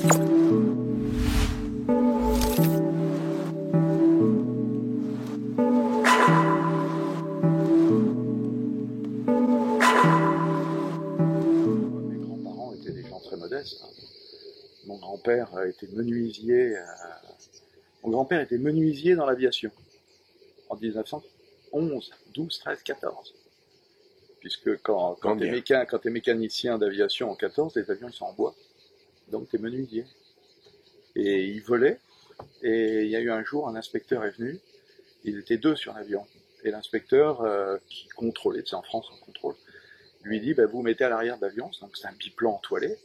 Mes grands-parents étaient des gens très modestes. Mon grand-père était menuisier. Mon grand-père était menuisier dans l'aviation en 1911, 12, 13, 14. Puisque quand t'es mécanicien d'aviation en 14, les avions ils sont en bois. Donc t'es menuisier. Et il volait. Et il y a eu un jour, un inspecteur est venu. Ils étaient deux sur l'avion. Et l'inspecteur qui contrôlait, c'est en France on contrôle, lui dit vous mettez à l'arrière de l'avion, donc c'est un biplan entoilé.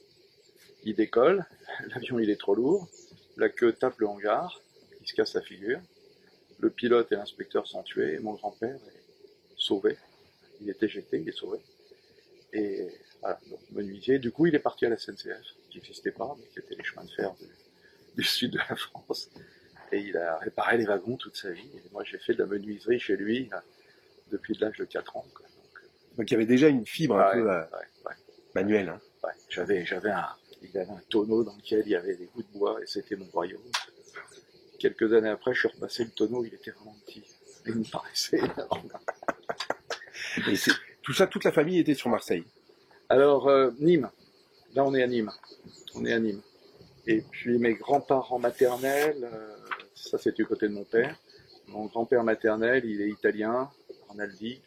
Il décolle, l'avion il est trop lourd, la queue tape le hangar, il se casse la figure. Le pilote et l'inspecteur sont tués, et mon grand-père est sauvé. Il est éjecté, il est sauvé. Et voilà, donc menuisier. Du coup, il est parti à la SNCF, qui n'existait pas, mais qui était les chemins de fer du sud de la France. Et il a réparé les wagons toute sa vie. Et moi, j'ai fait de la menuiserie chez lui depuis l'âge de 4 ans. Quoi. Donc il y avait déjà une fibre un peu ouais. manuelle. Hein. Ouais. Il avait un tonneau dans lequel il y avait des bouts de bois, et c'était mon royaume. Quelques années après, je suis repassé le tonneau, il était vraiment petit. Il me paraissait énorme. Et tout ça, toute la famille était sur Marseille. Alors, Nîmes. Là, on est à Nîmes. Et puis, mes grands-parents maternels, ça, c'était du côté de mon père. Mon grand-père maternel, il est italien, Arnaldi.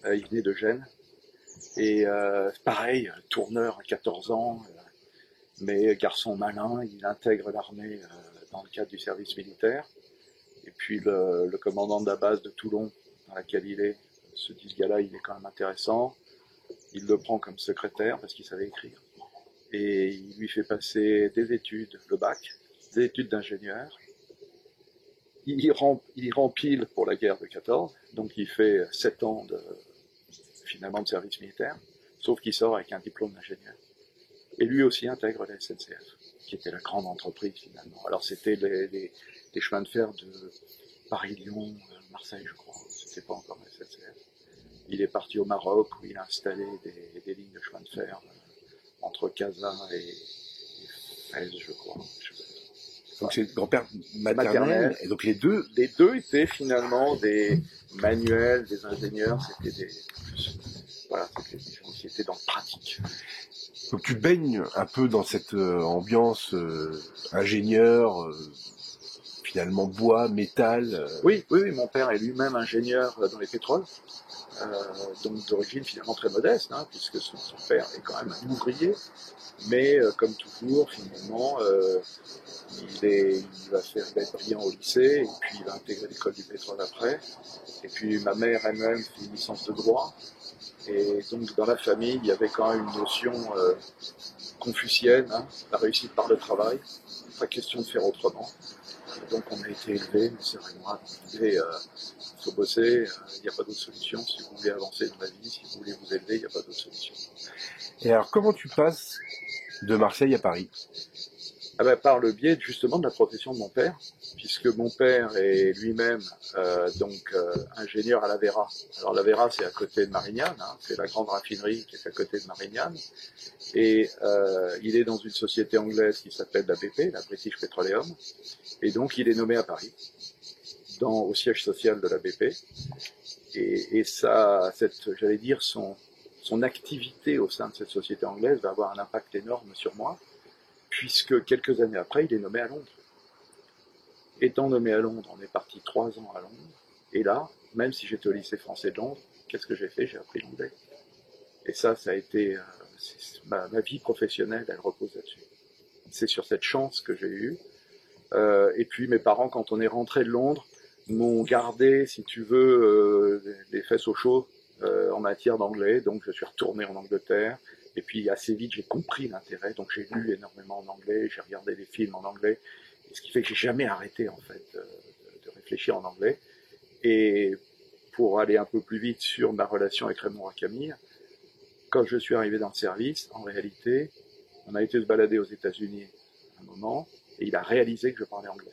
Il venait de Gênes. Et pareil, tourneur à 14 ans, mais garçon malin, il intègre l'armée dans le cadre du service militaire. Et puis le commandant de la base de Toulon, dans laquelle il est, se dit ce gars-là, il est quand même intéressant. Il le prend comme secrétaire parce qu'il savait écrire. Et il lui fait passer des études, le bac, des études d'ingénieur. Il rempile pour la guerre de 14, donc il fait 7 ans finalement de service militaire, sauf qu'il sort avec un diplôme d'ingénieur. Et lui aussi intègre la SNCF, qui était la grande entreprise finalement. Alors c'était les chemins de fer de Paris-Lyon, Marseille je crois, c'était pas encore la SNCF. Il est parti au Maroc où il a installé des lignes de chemin de fer entre Casa et Fès je crois. Donc c'est le grand-père maternel, et donc les deux étaient finalement des manuels, des ingénieurs, c'était des gens qui étaient dans le pratique. Donc tu baignes un peu dans cette ambiance ingénieur, finalement bois, métal. Oui, mon père est lui-même ingénieur dans les pétroles, donc d'origine finalement très modeste, puisque son père est quand même un ouvrier, mais comme toujours finalement il va être brillant au lycée, et puis il va intégrer l'école du pétrole après, et puis ma mère elle-même fait une licence de droit. Et donc dans la famille, il y avait quand même une notion confucienne, la réussite par le travail, pas question de faire autrement. Et donc on a été élevés, mes sœurs et moi, il faut bosser, il n'y a pas d'autre solution. Si vous voulez avancer dans la vie, si vous voulez vous élever, il n'y a pas d'autre solution. Et alors comment tu passes de Marseille à Paris ? Par le biais justement de la profession de mon père, puisque mon père est lui-même ingénieur à la Vera. Alors la Vera c'est à côté de Marignane, c'est la grande raffinerie qui est à côté de Marignane, et il est dans une société anglaise qui s'appelle la BP, la British Petroleum, et donc il est nommé à Paris, au siège social de la BP, et ça, j'allais dire son activité au sein de cette société anglaise va avoir un impact énorme sur moi, puisque quelques années après, il est nommé à Londres. Étant nommé à Londres, on est parti 3 ans à Londres, et là, même si j'étais au lycée français de Londres, qu'est-ce que j'ai fait ? J'ai appris l'anglais. Et ça a été... ma vie professionnelle, elle repose là-dessus. C'est sur cette chance que j'ai eue. Et puis mes parents, quand on est rentré de Londres, m'ont gardé, si tu veux, les fesses au chaud en matière d'anglais, donc je suis retourné en Angleterre. Et puis assez vite, j'ai compris l'intérêt, donc j'ai lu énormément en anglais, j'ai regardé des films en anglais, et ce qui fait que j'ai jamais arrêté en fait de réfléchir en anglais. Et pour aller un peu plus vite sur ma relation avec Raymond Racamille, quand je suis arrivé dans le service, en réalité, on a été se balader aux États-Unis un moment, et il a réalisé que je parlais anglais.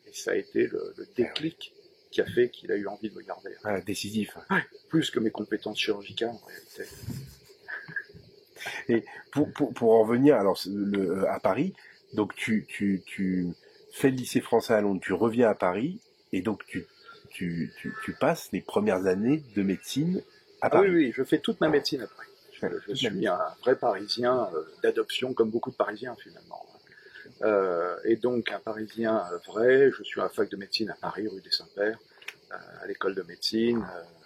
Et ça a été le déclic qui a fait qu'il a eu envie de me garder. Décisif. Ouais, plus que mes compétences chirurgicales en réalité. Et pour en revenir alors à Paris, donc tu fais le lycée français à Londres, tu reviens à Paris et donc tu passes les premières années de médecine à Ah oui, Paris. oui, je fais toute ma médecine après. Je Toute la suis médecine. un vrai Parisien d'adoption, comme beaucoup de Parisiens finalement. Et donc un Parisien vrai, je suis à la fac de médecine à Paris, rue des Saints-Pères, à l'école de médecine,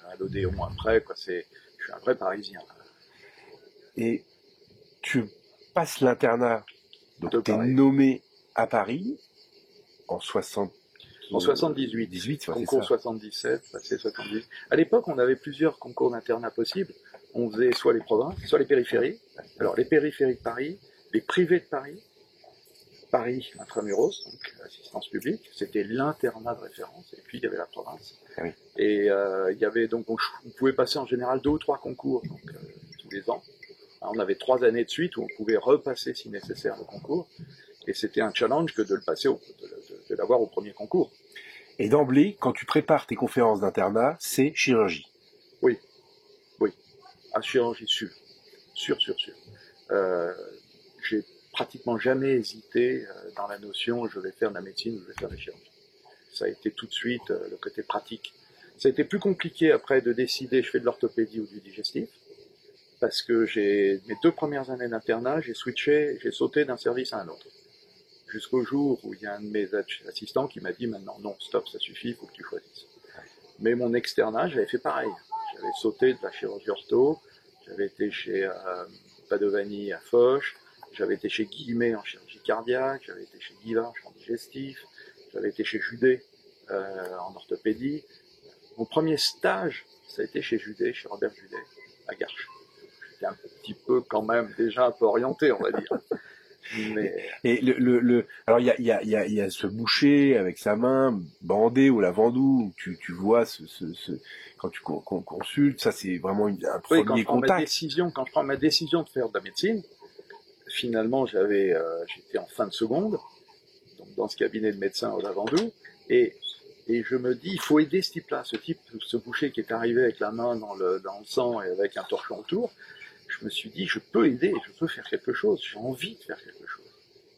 à l'Odéon après, quoi. Je suis un vrai Parisien. Et tu passes l'internat, donc De tu es Paris. nommé à Paris en 60. En 78, 18, ouais, concours 77, passé 70. À l'époque, on avait plusieurs concours d'internat possibles. On faisait soit les provinces, soit les périphéries. Alors les périphéries de Paris, les privés de Paris, Paris intramuros, donc assistance publique, c'était l'internat de référence, et puis il y avait la province. Ah oui. Et il y avait donc, on pouvait passer en général 2 ou 3 concours, donc tous les ans. Alors, on avait 3 années de suite où on pouvait repasser si nécessaire le concours, et c'était un challenge que de le passer, de l'avoir au premier concours. Et d'emblée, quand tu prépares tes conférences d'internat, c'est chirurgie. Oui, oui, à chirurgie sûre. J'ai pratiquement jamais hésité dans la notion je vais faire de la médecine ou je vais faire de la chirurgie. Ça a été tout de suite le côté pratique. Ça a été plus compliqué après de décider je fais de l'orthopédie ou du digestif, parce que mes 2 premières années d'internat, j'ai sauté d'un service à un autre. Jusqu'au jour où il y a un de mes assistants qui m'a dit maintenant non, stop, ça suffit, il faut que tu choisisses. Mais mon externat, j'avais fait pareil. J'avais sauté de la chirurgie ortho, j'avais été chez Padovani à Foch, j'avais été chez Guillemet en chirurgie cardiaque, j'avais été chez Guivarch en digestif, j'avais été chez Judet en orthopédie. Mon premier stage, ça a été chez Judet, chez Robert Judet, à Garches. J'étais un petit peu quand même déjà un peu orienté, on va dire. Mais... Et alors il y a ce boucher avec sa main bandée au lavandou, tu vois quand tu consultes, ça c'est vraiment un premier contact. Quand je prends ma décision de faire de la médecine, finalement j'étais en fin de seconde, donc dans ce cabinet de médecin au lavandou, et je me dis il faut aider ce type-là, ce boucher qui est arrivé avec la main dans le sang et avec un torchon autour. Je me suis dit, je peux aider, je peux faire quelque chose, j'ai envie de faire quelque chose.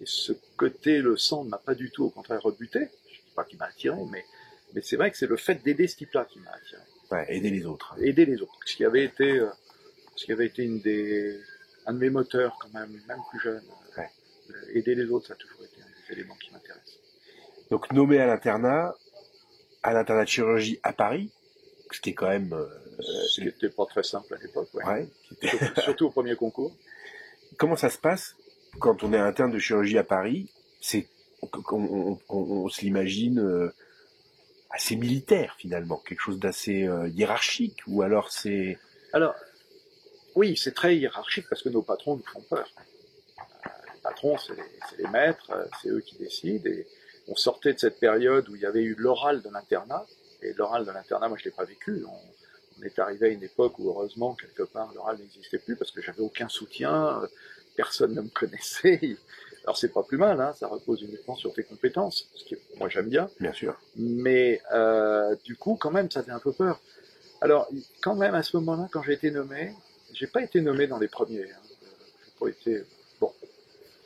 Et ce côté, le sang ne m'a pas du tout, au contraire, rebuté. Je ne dis pas qu'il m'a attiré, mais c'est vrai que c'est le fait d'aider ce type-là qui m'a attiré. Ouais, aider les autres. Aider les autres. Ce qui avait été un de mes moteurs, quand même plus jeune. Ouais. Aider les autres, ça a toujours été un des éléments qui m'intéressent. Donc, nommé à l'internat de chirurgie à Paris, ce qui est quand même... ce qui n'était pas très simple à l'époque, ouais. Ouais. Surtout au premier concours. Comment ça se passe quand on est interne de chirurgie à Paris? On se l'imagine assez militaire finalement, quelque chose d'assez hiérarchique, ou alors c'est... Alors, oui, c'est très hiérarchique parce que nos patrons nous font peur. Les patrons, c'est les maîtres, c'est eux qui décident, et on sortait de cette période où il y avait eu l'oral de l'internat, et l'oral de l'internat, moi je ne l'ai pas vécu. On est arrivé à une époque où, heureusement, quelque part, l'oral n'existait plus parce que j'avais aucun soutien, personne ne me connaissait. Alors, c'est pas plus mal, hein, ça repose uniquement sur tes compétences, ce qui, moi, j'aime bien. Bien sûr. Mais, du coup, quand même, ça fait un peu peur. Alors, quand même, à ce moment-là, quand j'ai été nommé, j'ai pas été nommé dans les premiers. Hein. J'ai pas été... Bon,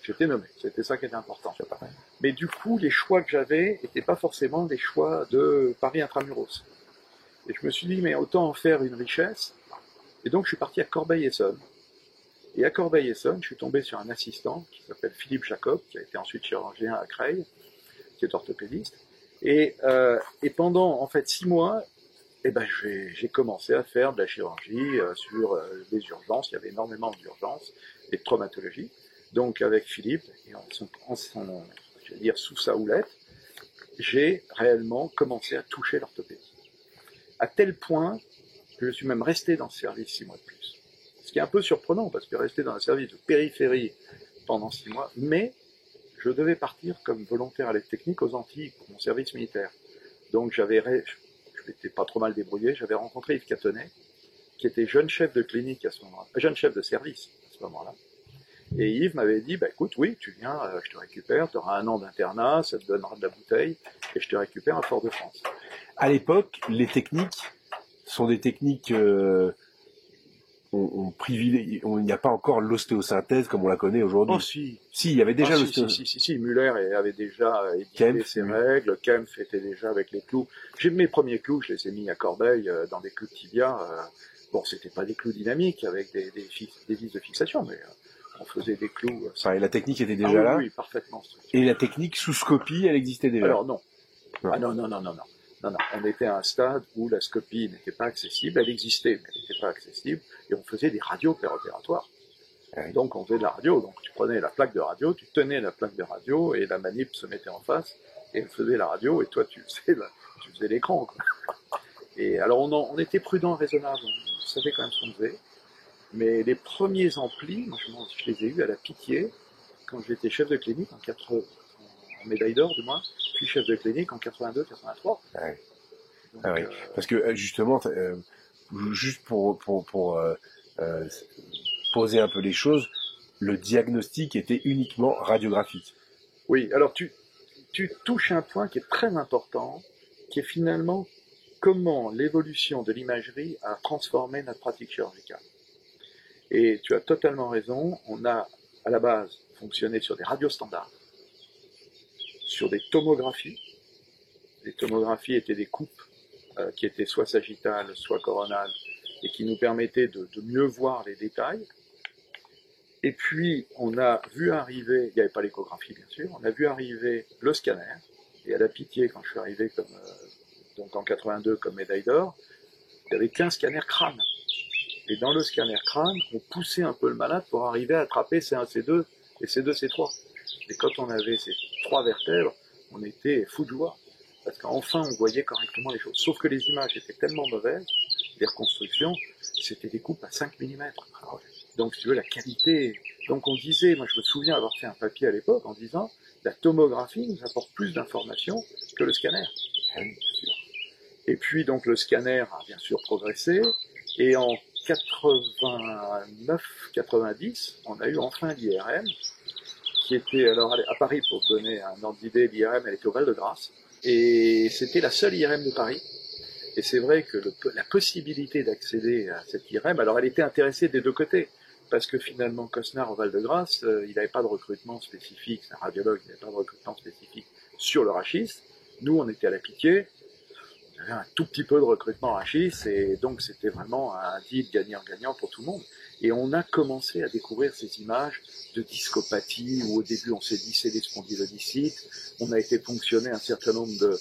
j'étais nommé, c'était ça qui était important. Mais du coup, les choix que j'avais n'étaient pas forcément des choix de Paris intramuros. Et je me suis dit, mais autant en faire une richesse. Et donc, je suis parti à Corbeil-Essonnes. Et à Corbeil-Essonnes, je suis tombé sur un assistant qui s'appelle Philippe Jacob, qui a été ensuite chirurgien à Creil, qui est orthopédiste. Et pendant, en fait, 6 mois, j'ai commencé à faire de la chirurgie sur les urgences. Il y avait énormément d'urgences et de traumatologie. Donc, avec Philippe, et je vais dire, sous sa houlette, j'ai réellement commencé à toucher l'orthopédie. À tel point que je suis même resté dans ce service 6 mois de plus. Ce qui est un peu surprenant, parce que rester dans un service de périphérie pendant 6 mois, mais je devais partir comme volontaire à l'aide technique aux Antilles pour mon service militaire. Donc je m'étais pas trop mal débrouillé, j'avais rencontré Yves Catonnet, qui était jeune chef de clinique à ce moment-là, jeune chef de service à ce moment-là. Et Yves m'avait dit, écoute, oui, tu viens, je te récupère, tu auras 1 an d'internat, ça te donnera de la bouteille, et je te récupère à Fort-de-France. À l'époque, les techniques sont des techniques il n'y a pas encore l'ostéosynthèse comme on la connaît aujourd'hui. Oh si. Si, il y avait déjà l'ostéosynthèse. Si, Müller avait déjà édité ses règles, Kempf était déjà avec les clous. Mes premiers clous, je les ai mis à Corbeil dans des clous de tibia. Bon, c'était pas des clous dynamiques avec des vis de fixation, mais on faisait des clous. Et la technique était déjà là. Oui, parfaitement. Et la technique sous scopie, elle existait déjà. Alors non. Ah non. On était à un stade où la scopie n'était pas accessible. Elle existait, mais elle n'était pas accessible. Et on faisait des radios préopératoires. Oui. Donc on faisait de la radio. Donc tu prenais la plaque de radio, tu tenais la plaque de radio et la manip se mettait en face et elle faisait la radio et toi tu faisais l'écran. Et alors on était prudent, raisonnable. On savait quand même ce qu'on faisait. Mais les premiers amplis, moi je les ai eus à la Pitié quand j'étais chef de clinique en médaille d'or du moins, puis chef de clinique en 82-83. Ouais. Oui. Parce que justement, juste pour poser un peu les choses, le diagnostic était uniquement radiographique. Oui, alors tu touches un point qui est très important, qui est finalement comment l'évolution de l'imagerie a transformé notre pratique chirurgicale. Et tu as totalement raison, on a à la base fonctionné sur des radios standards, sur des tomographies. Les tomographies étaient des coupes qui étaient soit sagittales, soit coronales, et qui nous permettaient de mieux voir les détails. Et puis, on a vu arriver, il n'y avait pas l'échographie bien sûr, on a vu arriver le scanner, et à la Pitié, quand je suis arrivé donc en 82 comme médaille d'or, il y avait 15 scanners crâne. Et dans le scanner crâne, on poussait un peu le malade pour arriver à attraper C1, C2 et C2, C3. Et quand on avait ces 3 vertèbres, on était fou de joie. Parce qu'enfin, on voyait correctement les choses. Sauf que les images étaient tellement mauvaises, les reconstructions, c'était des coupes à 5 mm. Donc, si tu veux, la qualité... Donc, on disait, moi je me souviens avoir fait un papier à l'époque en disant, la tomographie nous apporte plus d'informations que le scanner. Oui, bien sûr. Et puis, donc, le scanner a bien sûr progressé. Et en 89-90, on a eu enfin l'IRM, qui était, alors à Paris, pour te donner un ordre d'idée, l'IRM, elle était au Val-de-Grâce. Et c'était la seule IRM de Paris. Et c'est vrai que la possibilité d'accéder à cette IRM, alors elle était intéressée des deux côtés, parce que finalement, Cosnard au Val-de-Grâce, il n'avait pas de recrutement spécifique, c'est un radiologue, il n'avait pas de recrutement spécifique sur le rachis. Nous, on était à la Pitié, on avait un tout petit peu de recrutement rachis, et donc c'était vraiment un deal gagnant-gagnant pour tout le monde. Et on a commencé à découvrir ces images de discopathie, où au début on s'est dit c'est des spondylodycites. On a été ponctionné un certain nombre de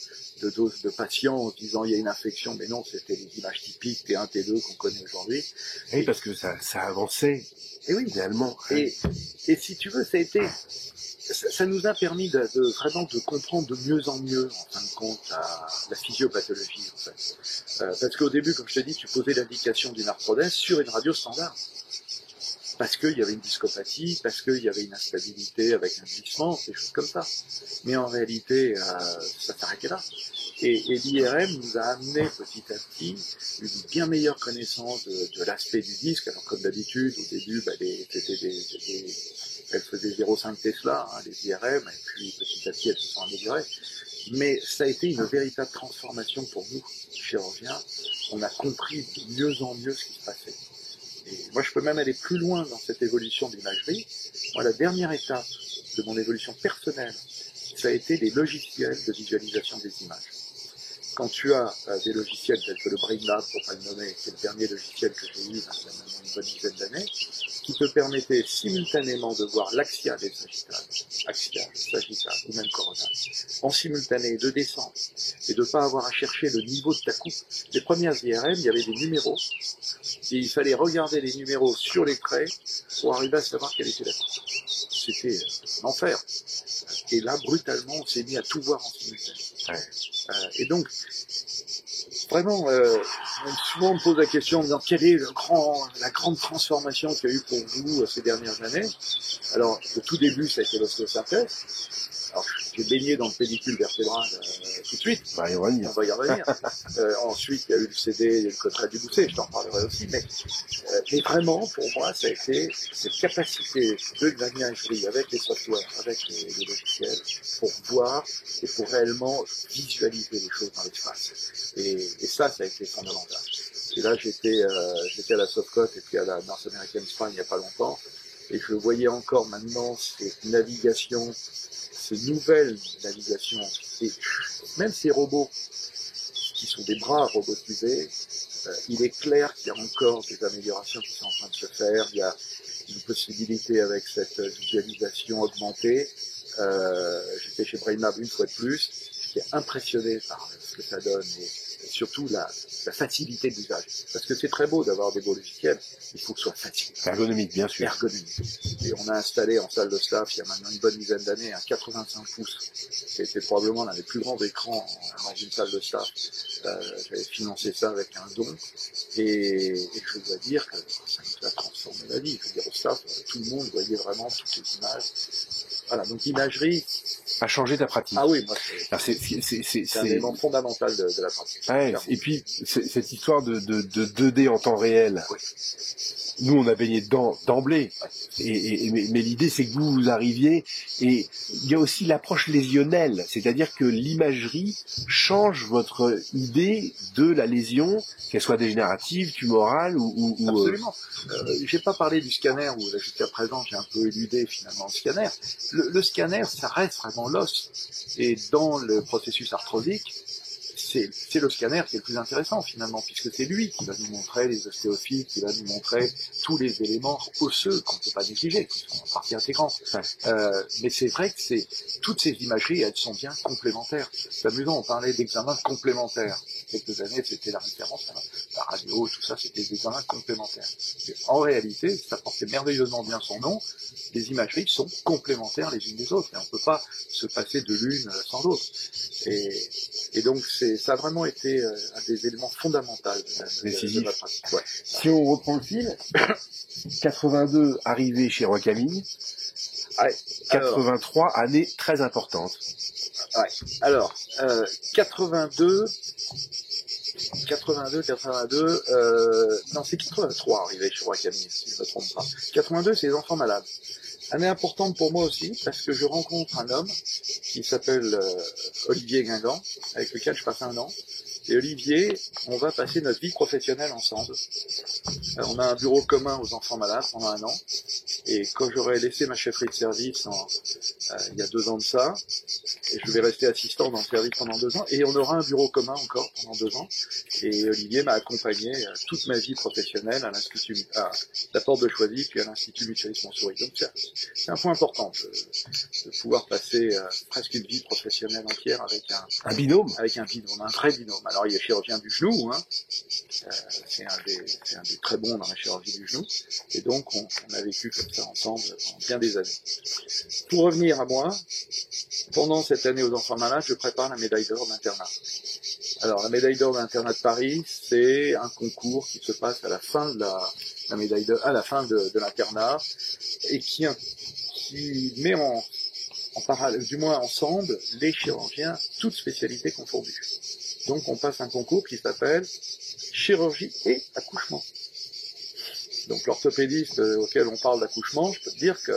doses de patients en disant il y a une infection, mais non, c'était les images typiques T1, T2 qu'on connaît aujourd'hui. Oui, parce que ça avançait. Et oui, finalement. Et si tu veux, ça nous a permis vraiment de comprendre de mieux en mieux, en fin de compte, la physiopathologie, en fait. Parce qu'au début, comme je te dis, tu posais l'indication d'une arthrodèse sur une radio standard. Parce qu'il y avait une discopathie, parce qu'il y avait une instabilité avec un glissement, des choses comme ça. Mais en réalité, ça s'arrêtait là. Et l'IRM nous a amené petit à petit une bien meilleure connaissance de l'aspect du disque. Alors comme d'habitude, au début, elles faisaient 0,5 Tesla, les IRM, et puis petit à petit elles se sont améliorées. Mais ça a été une véritable transformation pour nous, chirurgiens. On a compris de mieux en mieux ce qui se passait. Et moi, je peux même aller plus loin dans cette évolution de l'imagerie. Moi, la dernière étape de mon évolution personnelle, ça a été les logiciels de visualisation des images. Quand tu as des logiciels tels que le BrainLab, pour pas le nommer, c'est le dernier logiciel que j'ai eu il y a une bonne dizaine d'années, qui te permettait simultanément de voir l'axial et le sagittal ou même coronal, en simultané, de descendre et de ne pas avoir à chercher le niveau de ta coupe. Les premières IRM, il y avait des numéros, et il fallait regarder les numéros sur les traits pour arriver à savoir quelle était la coupe. C'était l'enfer. Et là, brutalement, on s'est mis à tout voir en simultané. Et donc, vraiment, souvent on me pose la question en me disant quelle est la grande transformation qu'il y a eu pour vous ces dernières années. Alors, au tout début, ça a été l'ostéosynthèse. Alors, j'ai baigné dans le pédicule vertébral tout de suite. On va y revenir. Ensuite, il y a eu le CD, il y a eu le côte radioboosté, je t'en parlerai aussi. Mais vraiment, pour moi, ça a été cette capacité de l'imagerie avec les softwares, avec les logiciels, pour voir et pour réellement visualiser les choses dans l'espace. Et ça a été fondamental. Et là, j'étais à la Sofcote et puis à la North American Spine il n'y a pas longtemps. Et je voyais encore maintenant cette navigation, ces nouvelles navigations. Et même ces robots, qui sont des bras robotisés, il est clair qu'il y a encore des améliorations qui sont en train de se faire. Il y a une possibilité avec cette visualisation augmentée. J'étais chez Brainlab une fois de plus. J'étais impressionné par ce que ça donne et surtout la facilité d'usage. Parce que c'est très beau d'avoir des beaux logiciels, il faut que ce soit facile. Ergonomique, bien sûr. Ergonomique. Et on a installé en salle de staff, il y a maintenant une bonne dizaine d'années, un 85 pouces, qui était probablement l'un des plus grands écrans dans une salle de staff. J'avais financé ça avec un don, et je dois dire que ça nous a transformé la vie. Je veux dire, au staff, tout le monde voyait vraiment toutes les images. Voilà, donc l'imagerie a changé ta pratique. Ah oui, moi c'est un élément fondamental de la pratique. Ouais, et puis cette histoire de 2D en temps réel. Oui. Nous, on a baigné dedans d'emblée. Mais l'idée, c'est que vous arriviez, et il y a aussi l'approche lésionnelle, c'est-à-dire que l'imagerie change votre idée de la lésion, qu'elle soit dégénérative, tumorale ou Absolument. J'ai pas parlé du scanner, où jusqu'à présent j'ai un peu éludé finalement le scanner. Le scanner, ça reste vraiment l'os. Et dans le processus arthrosique, c'est le scanner qui est le plus intéressant finalement, puisque c'est lui qui va nous montrer les ostéophytes, qui va nous montrer tous les éléments osseux qu'on ne peut pas négliger, qui sont en partie intégrante. Mais c'est vrai que toutes ces imageries, elles sont bien complémentaires. C'est amusant, on parlait d'examens complémentaires. Quelques années, c'était la référence, la radio, tout ça, c'était des examens complémentaires. Et en réalité, ça portait merveilleusement bien son nom, les imageries sont complémentaires les unes des autres, et on ne peut pas se passer de l'une sans l'autre. Et donc, ça a vraiment été un des éléments fondamentaux de ma pratique. Ouais. Si on reprend le fil, 82 arrivé chez Roy Camille, ouais. 83 année très importante. Ouais. Alors, 82, non, c'est 83 arrivé chez Roy Camille, si je ne me trompe pas. 82, c'est les enfants malades. Année importante pour moi aussi, parce que je rencontre un homme qui s'appelle Olivier Guingamp, avec lequel je passe un an. Et Olivier, on va passer notre vie professionnelle ensemble. On a un bureau commun aux enfants malades pendant un an. Et quand j'aurai laissé ma chefferie de service il y a 2 ans de ça, et je vais rester assistant dans le service pendant 2 ans, et on aura un bureau commun encore pendant 2 ans. Et Olivier m'a accompagné toute ma vie professionnelle à la Porte de Choisy, puis à l'Institut Mutualiste Montsouris. Donc c'est un point important de pouvoir passer presque une vie professionnelle entière avec un binôme. Avec un binôme, un vrai binôme. Alors il est chirurgien du genou, hein. C'est un des très bons dans la chirurgie du genou. Et donc on a vécu comme ça ensemble pendant bien des années. Pour revenir à moi, pendant cette année aux enfants malades, je prépare la médaille d'or d'internat. Alors la médaille d'or d'internat de Paris, c'est un concours qui se passe à la fin de la médaille d'or, à la fin de l'internat, et qui met en parallèle, du moins ensemble, les chirurgiens, toutes spécialités confondues. Donc on passe un concours qui s'appelle chirurgie et accouchement. Donc l'orthopédiste auquel on parle d'accouchement, je peux te dire que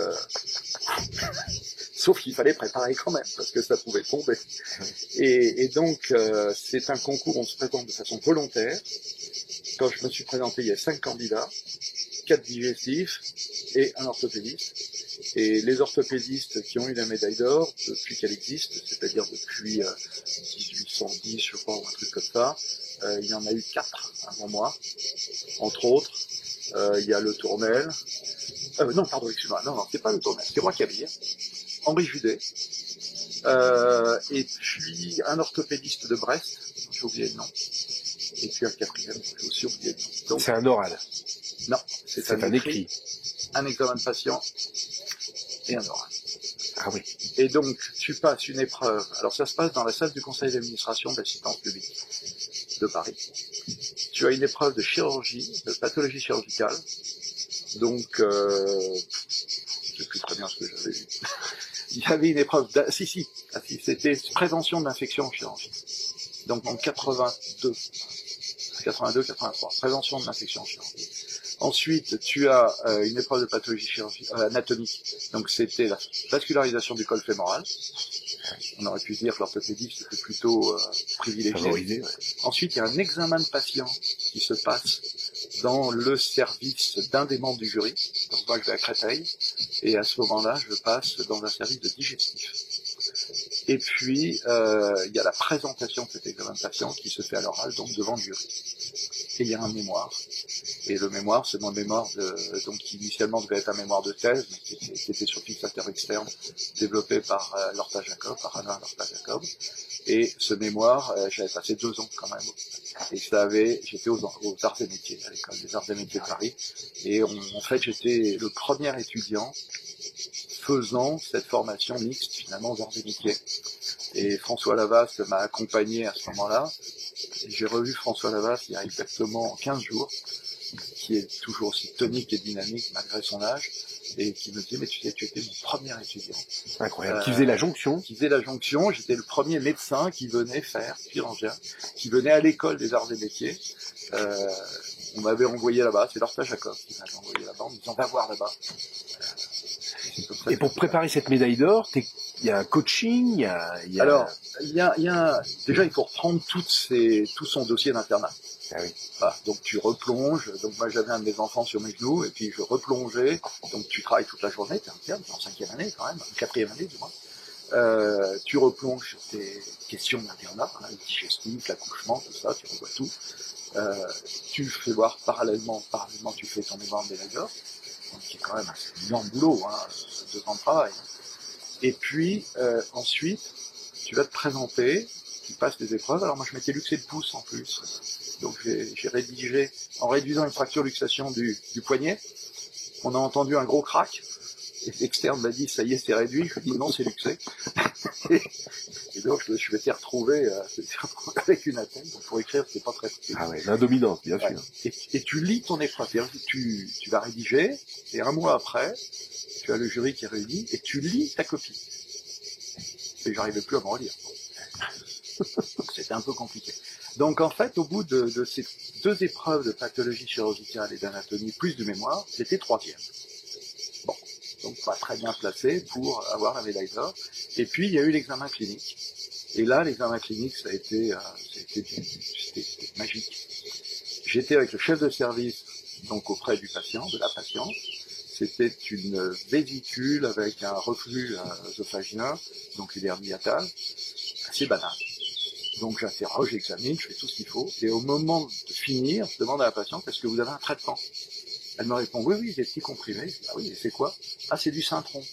sauf qu'il fallait préparer quand même, parce que ça pouvait tomber. Et donc, c'est un concours, on se présente de façon volontaire. Quand je me suis présenté, il y a 5 candidats, 4 digestifs et un orthopédiste. Et les orthopédistes qui ont eu la médaille d'or, depuis qu'elle existe, c'est-à-dire depuis 1810, je crois, ou un truc comme ça, il y en a eu 4 avant moi. Entre autres, il y a Le Tournel. Non, pardon, excuse-moi. Non, c'est pas Le Tournel, c'est Roy Camille. Henri Judet, et puis un orthopédiste de Brest, j'ai oublié le nom, et puis un 4e, j'ai aussi oublié le nom. Donc, c'est un oral. Non, c'est un écrit, un examen de patient et un oral. Ah oui. Et donc, tu passes une épreuve, alors ça se passe dans la salle du conseil d'administration de l'assistance publique de Paris. Tu as une épreuve de chirurgie, de pathologie chirurgicale, donc, je sais plus très bien ce que j'avais vu. Il y avait une épreuve, c'était prévention d'infection en chirurgie. Donc en 82, 83, prévention de l'infection en chirurgie. Ensuite, tu as une épreuve de pathologie anatomique. Donc c'était la vascularisation du col fémoral. On aurait pu dire que l'orthopédie c'était plutôt privilégié. Favorisé, ouais. Ensuite, il y a un examen de patient qui se passe dans le service d'un des membres du jury. Donc moi, je vais à Créteil, et à ce moment-là, je passe dans un service de digestif. Et puis, il y a la présentation de cet examen de patient qui se fait à l'oral, donc devant le jury. Et il y a un mémoire. Et le mémoire, c'est mon mémoire donc qui initialement devait être un mémoire de thèse, mais qui était sur fixateur externe, développé par Lorta Jacob, par Alain Lorta Jacob. Et ce mémoire, j'avais passé 2 ans quand même. Et j'étais aux arts et métiers, à l'école des arts et métiers de Paris. Et en fait, j'étais le premier étudiant faisant cette formation mixte finalement aux arts et métiers. Et François Lavaste m'a accompagné à ce moment-là. J'ai revu François Lavaste il y a exactement 15 jours, qui est toujours aussi tonique et dynamique malgré son âge, et qui me disait, mais tu sais, tu étais mon premier étudiant. Incroyable. Qui faisait la jonction. Qui faisait la jonction. J'étais le premier médecin qui venait faire, chirurgien, qui venait à l'école des arts et métiers. On m'avait envoyé là-bas, c'est Lorta Jacob qui m'avait envoyé là-bas en me disant, va voir là-bas. Et pour préparer cette médaille d'or, il y a un coaching, il y a... Alors, déjà, il faut reprendre tout son dossier d'internat. Ah oui. Voilà, donc tu replonges, donc moi j'avais un de mes enfants sur mes genoux, et puis je replongeais, donc tu travailles toute la journée, t'es interne, t'es en 5e année quand même, 4e année du moins. Tu replonges sur tes questions d'internat, hein, le digestif, l'accouchement, tout ça, tu revois tout. Tu fais voir parallèlement tu fais ton mémoire de médaille d'or, qui est quand même un énorme boulot, hein, 2 ans de travail. Et puis ensuite, tu vas te présenter, tu passes des épreuves. Alors moi je m'étais luxé le pouce en plus, donc j'ai rédigé, en réduisant une fracture luxation du poignet, on a entendu un gros crack, et l'externe m'a dit ça y est c'est réduit, je lui ai dit non c'est luxé. Et donc je m'étais retrouvé avec une attelle, donc pour écrire c'est pas très facile. Ah ouais, l'indominance, bien sûr. Et tu lis ton épreuve, tu vas rédiger, et 1 mois après, tu as le jury qui réunit, et tu lis ta copie. Et j'arrivais plus à me relire. Donc c'était un peu compliqué. Donc en fait, au bout de ces 2 épreuves de pathologie chirurgicale et d'anatomie, plus de mémoire, j'étais 3e. Bon, donc pas très bien placé pour avoir la médaille d'or. Et puis il y a eu l'examen clinique. Et là, l'examen clinique, c'était magique. J'étais avec le chef de service, donc auprès du patient, de la patiente. C'était une vésicule avec un reflux œsophagien, donc une hernie hiatale, assez banale. Donc j'interroge, j'examine, je fais tout ce qu'il faut, et au moment de finir, je demande à la patiente, est-ce que vous avez un traitement? Elle me répond, oui, des petits comprimés. Je dis, ah oui, et c'est quoi? Ah, c'est du Syntron.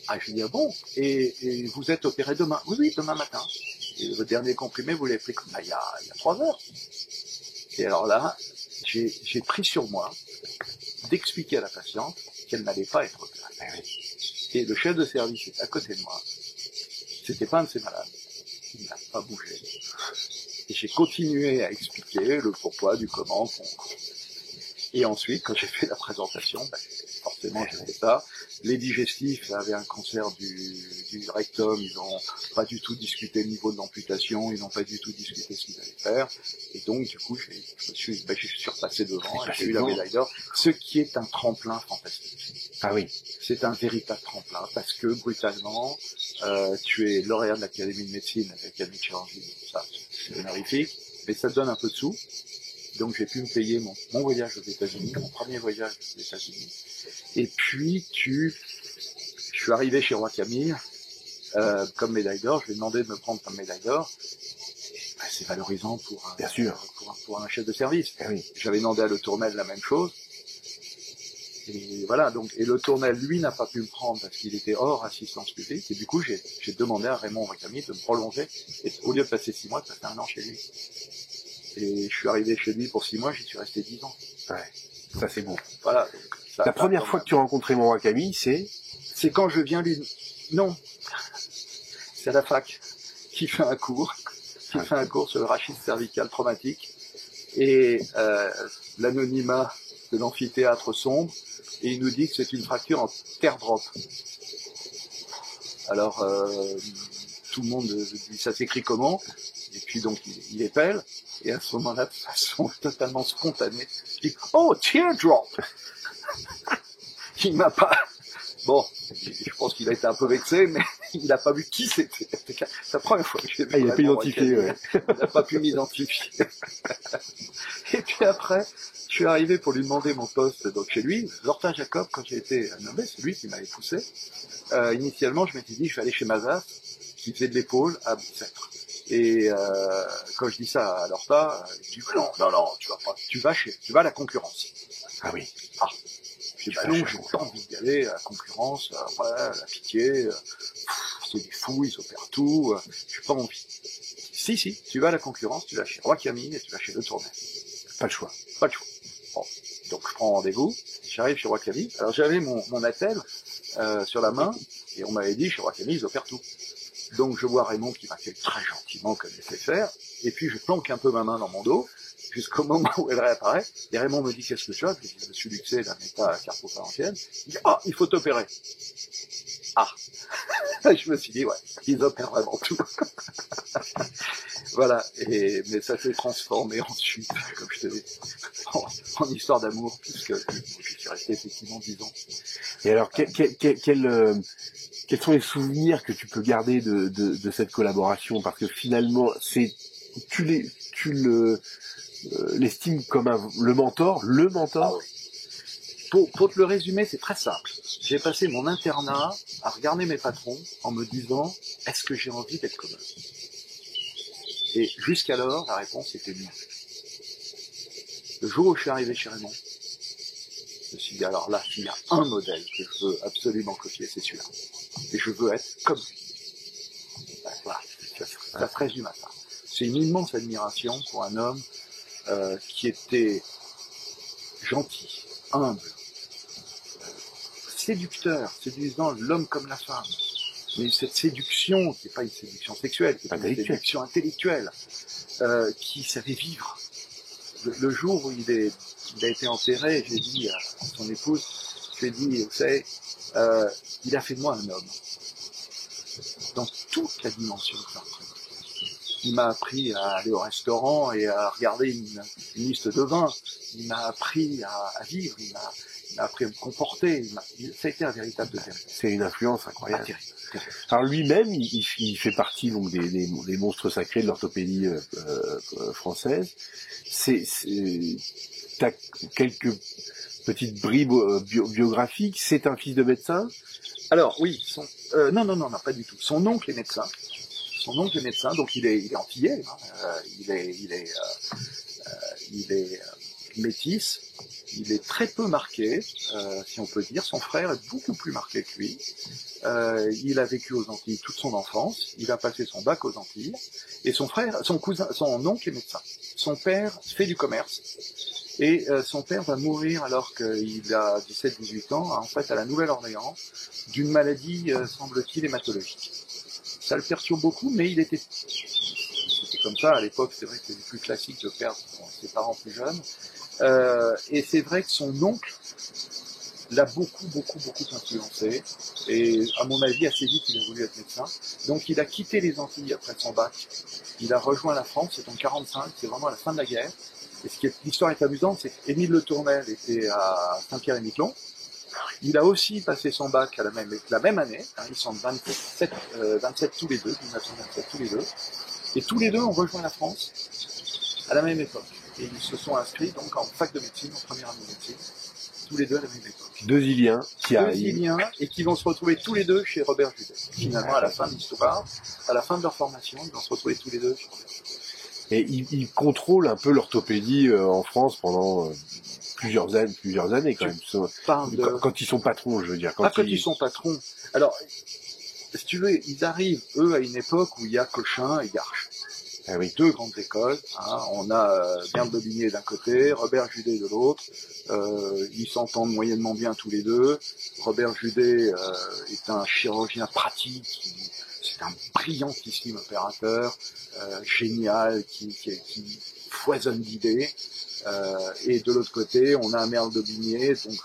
Ah, je lui dis, ah bon, et vous êtes opéré demain? Oui, demain matin. Et le dernier comprimé, vous l'avez pris il y a 3 heures. Et alors là, j'ai pris sur moi d'expliquer à la patiente qu'elle n'allait pas être opérée. Et le chef de service est à côté de moi. C'était pas un de ces malades. Il n'a pas bougé. Et j'ai continué à expliquer le pourquoi du comment. Et ensuite, quand j'ai fait la présentation, forcément j'ai fait ça. Les digestifs avaient un cancer du rectum, ils n'ont pas du tout discuté le niveau de l'amputation, ils n'ont pas du tout discuté ce qu'ils allaient faire. Et donc, du coup, je suis repassé devant et j'ai eu la médaille d'or, ce qui est un tremplin fantastique. Ah oui. C'est un véritable tremplin parce que, brutalement, tu es lauréat de l'Académie de médecine avec l'Académie de chirurgie, ça, c'est honorifique, mais ça te donne un peu de sous. Donc j'ai pu me payer mon voyage aux États-Unis, mon premier voyage aux États-Unis. Et puis je suis arrivé chez Roi Camille comme médaille d'or. Je lui ai demandé de me prendre comme médaille d'or. C'est valorisant pour un chef de service. Ah oui. J'avais demandé à Le Tournel la même chose. Et voilà, donc, et Le Tournel, lui, n'a pas pu me prendre parce qu'il était hors assistance publique. Et du coup, j'ai demandé à Raymond Roi Camille de me prolonger. Et au lieu de passer 6 mois, ça fait 1 an chez lui. Et je suis arrivé chez lui pour 6 mois, j'y suis resté 10 ans. Ouais, ça c'est bon. Voilà. Donc, la première fois que tu as rencontré mon roi Camille, c'est quand je viens lui... Non. C'est à la fac qui fait un cours. Fait un cours sur le rachis cervical traumatique. Et l'anonymat de l'amphithéâtre sombre. Et il nous dit que c'est une fracture en teardrop. Alors, tout le monde dit ça s'écrit comment? Et puis donc il épelle. Et à ce moment-là, de façon totalement spontanée, je dis « Oh, teardrop !» Il m'a pas... Bon, je pense qu'il a été un peu vexé, mais il n'a pas vu qui c'était. C'est la première fois que j'ai vu. Il n'a pas identifié, ouais. Il n'a pas pu m'identifier. Et puis après, je suis arrivé pour lui demander mon poste donc chez lui. Lortin Jacob, quand j'ai été nommé, c'est lui qui m'avait poussé. Initialement, je m'étais dit, je vais aller chez Mazas, qui faisait de l'épaule à Bicêtre. Et quand je dis ça à Lorta, il dit non, tu vas pas, tu vas à la concurrence. Ah oui. Ah, je dis bah non, j'ai pas envie d'y aller à la concurrence, ouais, la pitié, c'est des fous, ils opèrent tout, j'ai pas envie. Si, tu vas à la concurrence, tu vas chez Roi Camille et tu vas chez Le Tournai. Pas le choix. Pas le choix. Bon, donc je prends rendez-vous, j'arrive chez Roi Camille. Alors j'avais mon attel sur la main et on m'avait dit chez Roi Camille ils opèrent tout. Donc je vois Raymond qui m'accueille très gentiment comme il sait faire, et puis je planque un peu ma main dans mon dos, jusqu'au moment où elle réapparaît, et Raymond me dit qu'est-ce que tu as, je dis je suis luxé d'un état carpo-pharyngien, il dit ah, il faut t'opérer. Ah, je me suis dit ouais, ils opèrent vraiment tout. Voilà, mais ça s'est transformé ensuite, comme je te dis, en histoire d'amour, puisque je suis resté effectivement 10 ans. Et alors, quels sont les souvenirs que tu peux garder de cette collaboration? Parce que finalement, tu l'estimes comme le mentor. Ah oui. Pour te le résumer, c'est très simple. J'ai passé mon internat à regarder mes patrons en me disant, est-ce que j'ai envie d'être comme eux? Et jusqu'alors, la réponse était non. Le jour où je suis arrivé chez Raymond, je me suis dit, alors là, s'il y a un modèle que je veux absolument copier, c'est celui-là. Et je veux être comme lui. Ben, voilà, ça se résume à ça. C'est une immense admiration pour un homme qui était gentil, humble, séducteur, séduisant l'homme comme la femme. Mais cette séduction, qui n'est pas une séduction sexuelle, qui est une séduction intellectuelle, qui savait vivre. Le jour où il a été enterré, j'ai dit à son épouse, je lui ai dit, vous savez, il a fait de moi un homme. Dans toute la dimension de ça. Il m'a appris à aller au restaurant et à regarder une liste de vins. Il m'a appris à vivre, il m'a appris à me comporter. Ça a été un véritable deuxième. C'est une influence incroyable. Terrible. Alors lui-même, il fait partie donc des monstres sacrés de l'orthopédie française. T'as quelques petites bribes biographiques. C'est un fils de médecin. Alors oui, non, pas du tout. Son oncle est médecin. Donc il est antillais. Hein. Il est métis. Il est très peu marqué, si on peut dire. Son frère est beaucoup plus marqué que lui. Il a vécu aux Antilles toute son enfance. Il a passé son bac aux Antilles. Et son oncle est médecin. Son père fait du commerce. Et son père va mourir alors qu'il a 17-18 ans, en fait, à la Nouvelle-Orléans, d'une maladie, semble-t-il, hématologique. Ça le perturbe beaucoup, mais c'était comme ça à l'époque. C'est vrai que c'était plus classique de perdre ses parents plus jeunes. Et c'est vrai que son oncle l'a beaucoup influencé. Et à mon avis, assez vite, il a voulu être médecin. Donc il a quitté les Antilles après son bac. Il a rejoint la France, c'est en 1945, c'est vraiment à la fin de la guerre. Et l'histoire est amusante, c'est qu'Émile Le Tournel était à Saint-Pierre-et-Miquelon. Il a aussi passé son bac la même année, hein, ils sont 27 tous les deux, 1927 tous les deux. Et tous les deux ont rejoint la France à la même époque. Et ils se sont inscrits donc en fac de médecine, en première année de médecine, tous les deux à la même époque. Deux Iliens et qui vont se retrouver tous les deux chez Robert Judet. Finalement, à la fin de l'histoire, à la fin de leur formation, ils vont se retrouver tous les deux chez Robert Judet. Et ils contrôlent un peu l'orthopédie en France pendant plusieurs années quand même. Quand ils sont patrons, je veux dire. Quand ils sont patrons. Alors, si tu veux, ils arrivent, eux, à une époque où il y a Cochin et Garches. Ah oui. Deux grandes écoles. Hein. On a Merle d'Aubigné d'un côté, Robert Judet de l'autre. Ils s'entendent moyennement bien tous les deux. Robert Judet est un chirurgien pratique. C'est un brillantissime opérateur, génial, qui foisonne d'idées. Et de l'autre côté, on a Merle d'Aubigné, donc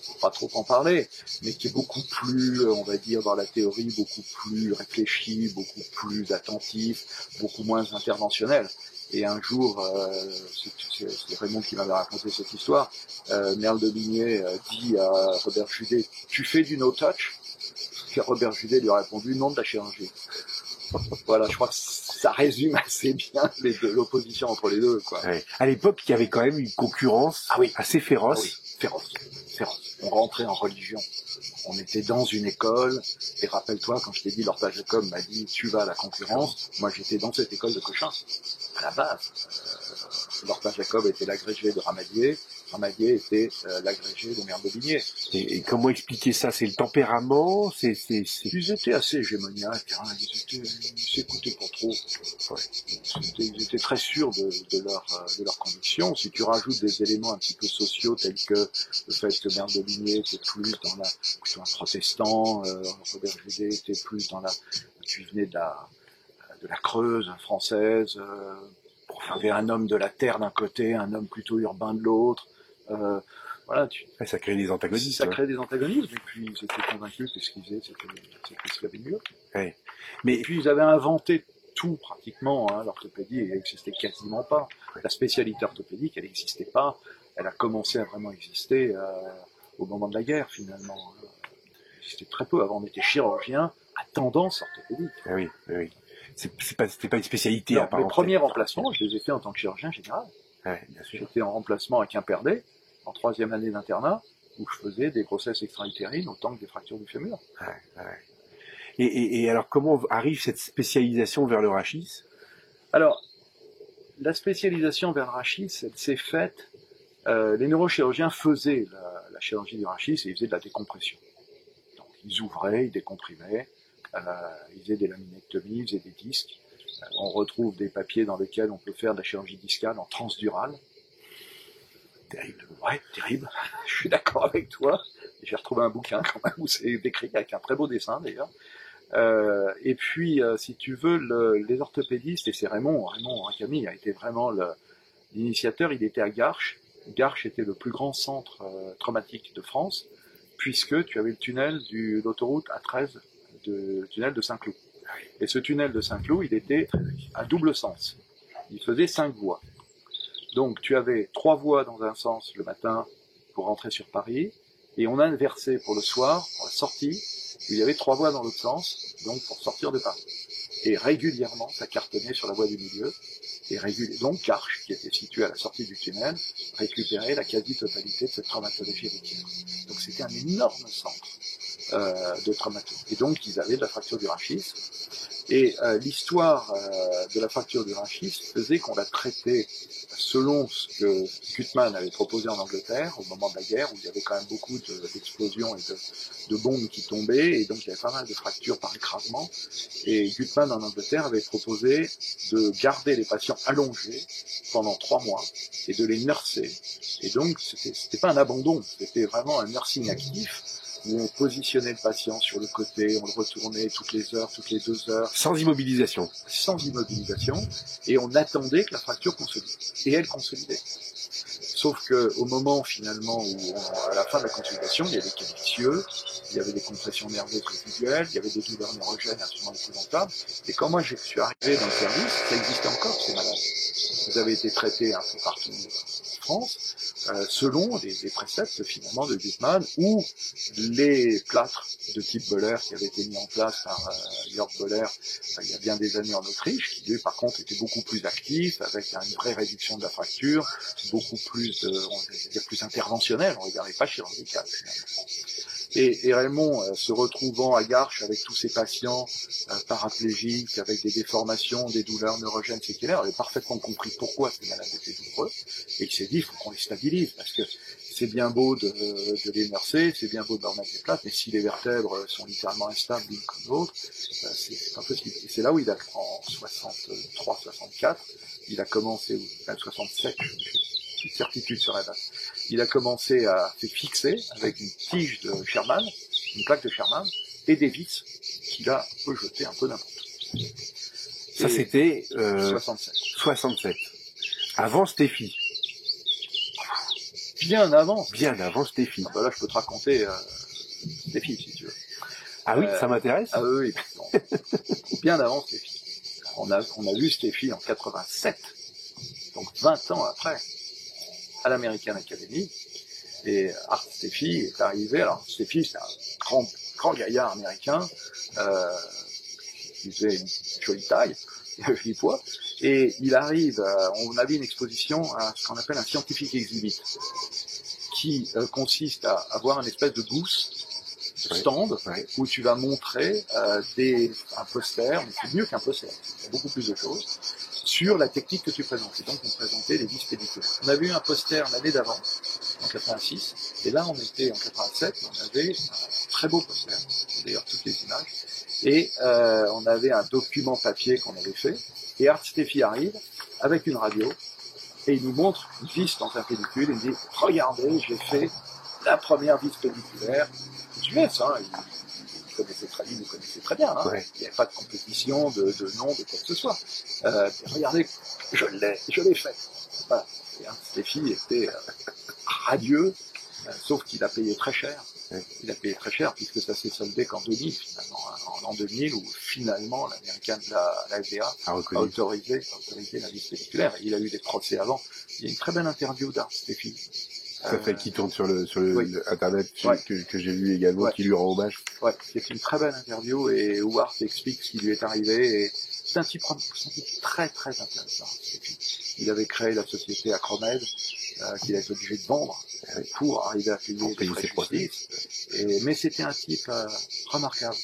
faut pas trop en parler, mais qui est beaucoup plus, on va dire, dans la théorie, beaucoup plus réfléchi, beaucoup plus attentif, beaucoup moins interventionnel. Et un jour, c'est Raymond qui m'avait raconté cette histoire, Merle de Bigné dit à Robert Judet, tu fais du no-touch? Et Robert Judet lui a répondu, non, de la chirurgie. Voilà, je crois que ça résume assez bien l'opposition entre les deux, quoi. Ouais. À l'époque, il y avait quand même une concurrence assez féroce. Ah oui, féroce. On rentrait en religion. On était dans une école, et rappelle-toi, quand je t'ai dit, Lorpa Jacob m'a dit, tu vas à la concurrence, moi j'étais dans cette école de Cochin, à la base. Lorpa Jacob était l'agrégé de Ramadier était l'agrégé de Merle de Bigné. Et comment expliquer ça? C'est le tempérament? Ils étaient assez hégémoniaques, hein. Ils s'écoutaient pas trop. Ouais. Ils étaient très sûrs de leurs convictions. Si tu rajoutes des éléments un petit peu sociaux tels que le fait que Merle de Bigné était plus dans un protestant, Robert Judet était plus tu venais de la Creuse française, il y avait un homme de la terre d'un côté, un homme plutôt urbain de l'autre. Voilà, ça crée des antagonismes. Ça crée des antagonismes, et puis ils étaient convaincus que ce qu'ils faisaient, c'était ce qu'il y avait de mieux. Ouais. Et puis ils avaient inventé tout pratiquement, hein. L'orthopédie n'existait quasiment pas. La spécialité orthopédique, elle n'existait pas. Elle a commencé à vraiment exister au moment de la guerre, finalement. Elle existait très peu. Avant, on était chirurgien à tendance orthopédique. Ah oui. C'était pas une spécialité non, à part mes entière. Premiers remplacements, je les ai faits en tant que chirurgien général. Ouais, bien sûr. J'étais en remplacement à Quimperlé, en 3e année d'internat, où je faisais des grossesses extra-utérines autant que des fractures du fémur. Ouais. Et alors, comment arrive cette spécialisation vers le rachis? Alors, la spécialisation vers le rachis, elle s'est faite. Les neurochirurgiens faisaient la chirurgie du rachis et ils faisaient de la décompression. Donc, ils ouvraient, ils décomprimaient, ils faisaient des laminectomies, ils faisaient des disques. On retrouve des papiers dans lesquels on peut faire de la chirurgie discale en transdurale. Terrible. Ouais, terrible. Je suis d'accord avec toi. J'ai retrouvé un bouquin quand même où c'est décrit avec un très beau dessin d'ailleurs. Et puis, si tu veux, les orthopédistes, et c'est Raymond Camille a été vraiment l'initiateur, il était à Garches. Garches était le plus grand centre traumatique de France, puisque tu avais le tunnel de l'autoroute A13, tunnel de Saint-Cloud. Et ce tunnel de Saint-Cloud, il était à double sens. Il faisait 5 voies. Donc tu avais 3 voies dans un sens le matin pour rentrer sur Paris, et on a inversé pour le soir, pour la sortie, où il y avait 3 voies dans l'autre sens, donc pour sortir de Paris. Et régulièrement, ça cartonnait sur la voie du milieu, et donc Garches, qui était situé à la sortie du tunnel, récupérait la quasi-totalité de cette traumatologie routière. Donc c'était un énorme centre de traumatologie. Et donc ils avaient de la fracture du rachis. Et l'histoire de la fracture du rachis faisait qu'on la traitait selon ce que Gutmann avait proposé en Angleterre au moment de la guerre, où il y avait quand même beaucoup d'explosions et de bombes qui tombaient, et donc il y avait pas mal de fractures par écrasement. Et Gutmann en Angleterre avait proposé de garder les patients allongés pendant 3 mois et de les nurser. Et donc c'était pas un abandon, c'était vraiment un nursing actif, où on positionnait le patient sur le côté, on le retournait toutes les heures, toutes les 2 heures. Sans immobilisation. Sans immobilisation, et on attendait que la fracture consolide. Et elle consolidait. Sauf que au moment finalement à la fin de la consolidation, il y avait des cas vicieux, il y avait des compressions nerveuses résiduelles, il y avait des douleurs neurogènes absolument épouvantables. Et quand moi je suis arrivé dans le service, ça existait encore ces malades. Ils avaient été traités un peu partout en France, selon des préceptes finalement de Gutmann, ou les plâtres de type Böhler qui avaient été mis en place par Jörg Böhler il y a bien des années en Autriche, qui lui par contre était beaucoup plus actif, avec une vraie réduction de la fracture, beaucoup plus plus interventionnel, on ne regardait pas chirurgical finalement. Et Raymond, se retrouvant à Garches avec tous ces patients paraplégiques, avec des déformations, des douleurs neurogènes séquelaires, avait parfaitement compris pourquoi ces malades étaient douloureux, et il s'est dit, il faut qu'on les stabilise, parce que c'est bien beau de les nurser, c'est bien beau de leur mettre des plates, mais si les vertèbres sont littéralement instables l'une comme l'autre, c'est impossible. Et c'est là où il a, en 63, 64, il a commencé, même 67, j'ai une certitude sur la date, il a commencé à se fixer avec une tige de Sherman, une plaque de Sherman, et des vis qu'il a un peu jeté un peu n'importe où. Ça c'était 67. 67. Avant Steffi. Bien avant. Bien avant Steffi. Ah bah là je peux te raconter Steffi si tu veux. Ah oui, ça m'intéresse. Ah oui, bon. Bien avant Steffi. On a vu Steffi en 87. donc 20 ans après, à l'American Academy. Et Art Steffi est arrivé. Alors Steffi, c'est un grand gaillard américain qui faisait une jolie taille, un joli poids. Et il arrive, on avait une exposition à ce qu'on appelle un scientific exhibit, qui consiste à avoir une espèce de booth, stand, où tu vas montrer un poster, mais c'est mieux qu'un poster, il y a beaucoup plus de choses, sur la technique que tu présentes. Et donc on présentait les vis pédiculaires. On avait eu un poster l'année d'avant, en 86, et là on était en 87, on avait un très beau poster, d'ailleurs toutes les images, et on avait un document papier qu'on avait fait, et Art Steffi arrive avec une radio, et il nous montre une vis dans un pédicule, et il dit « Regardez, j'ai fait la première vis pédiculaire ». Tu sais, ça, il nous connaissait très bien, hein. Il n'y avait pas de compétition, de nom, de quoi que ce soit. Regardez, je l'ai fait. Voilà. Et Art Steffi était radieux, sauf qu'il a payé très cher. Il a payé très cher puisque ça s'est soldé qu'en 2000 finalement, hein, en 2000 où finalement la FDA a autorisé la vis pédiculaire. Il a eu des procès avant. Il y a une très belle interview d'Art Steffi. Qui tourne sur le internet que j'ai vu également, qui lui rend hommage. Ouais, c'est une très belle interview et où Art explique ce qui lui est arrivé et c'est un type très très intéressant. Il avait créé la société Acromed qu'il a été obligé de vendre pour arriver à payer des frais de justice. Mais c'était un type remarquable.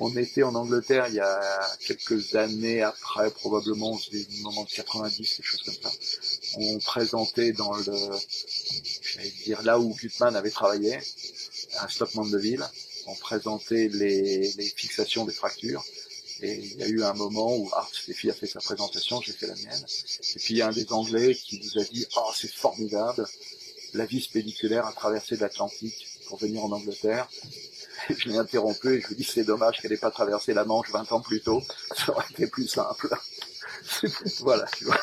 On était en Angleterre il y a quelques années après, probablement au moment de 90, quelque chose comme ça. On présentait dans là où Gutmann avait travaillé, à Stock Mandeville, on présentait les fixations des fractures. Et il y a eu un moment où Art Steffi a fait sa présentation, j'ai fait la mienne. Et puis il y a un des Anglais qui nous a dit « Oh, c'est formidable, la vis pédiculaire a traversé l'Atlantique pour venir en Angleterre. » Je l'ai interrompu et je lui ai dit « C'est dommage qu'elle n'ait pas traversé la Manche 20 ans plus tôt, ça aurait été plus simple. » Voilà, tu vois.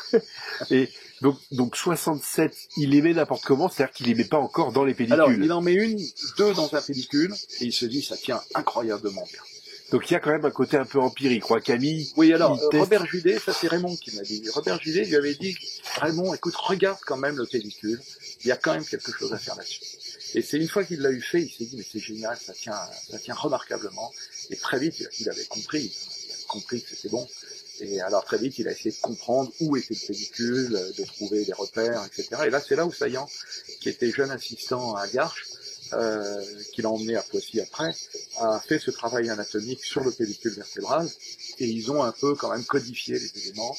Et donc 67, il aimait n'importe comment, c'est-à-dire qu'il aimait pas encore dans les pédicules. Alors, il en met deux dans un pédicule, et il se dit, ça tient incroyablement bien. Donc il y a quand même un côté un peu empirique, Camille. Oui, alors, Robert Judet, ça c'est Raymond qui m'a dit. Robert Judet lui avait dit, Raymond, écoute, regarde quand même le pédicule, il y a quand même quelque chose à faire là-dessus. Et c'est une fois qu'il l'a eu fait, il s'est dit, mais c'est génial, ça tient remarquablement. Et très vite, il avait compris que c'était bon. Et alors très vite, il a essayé de comprendre où était le pédicule, de trouver des repères, etc. Et là, c'est là où Saillant, qui était jeune assistant à Garches, qu'il a emmené à Poissy après, a fait ce travail anatomique sur le pédicule vertébral, et ils ont un peu quand même codifié les éléments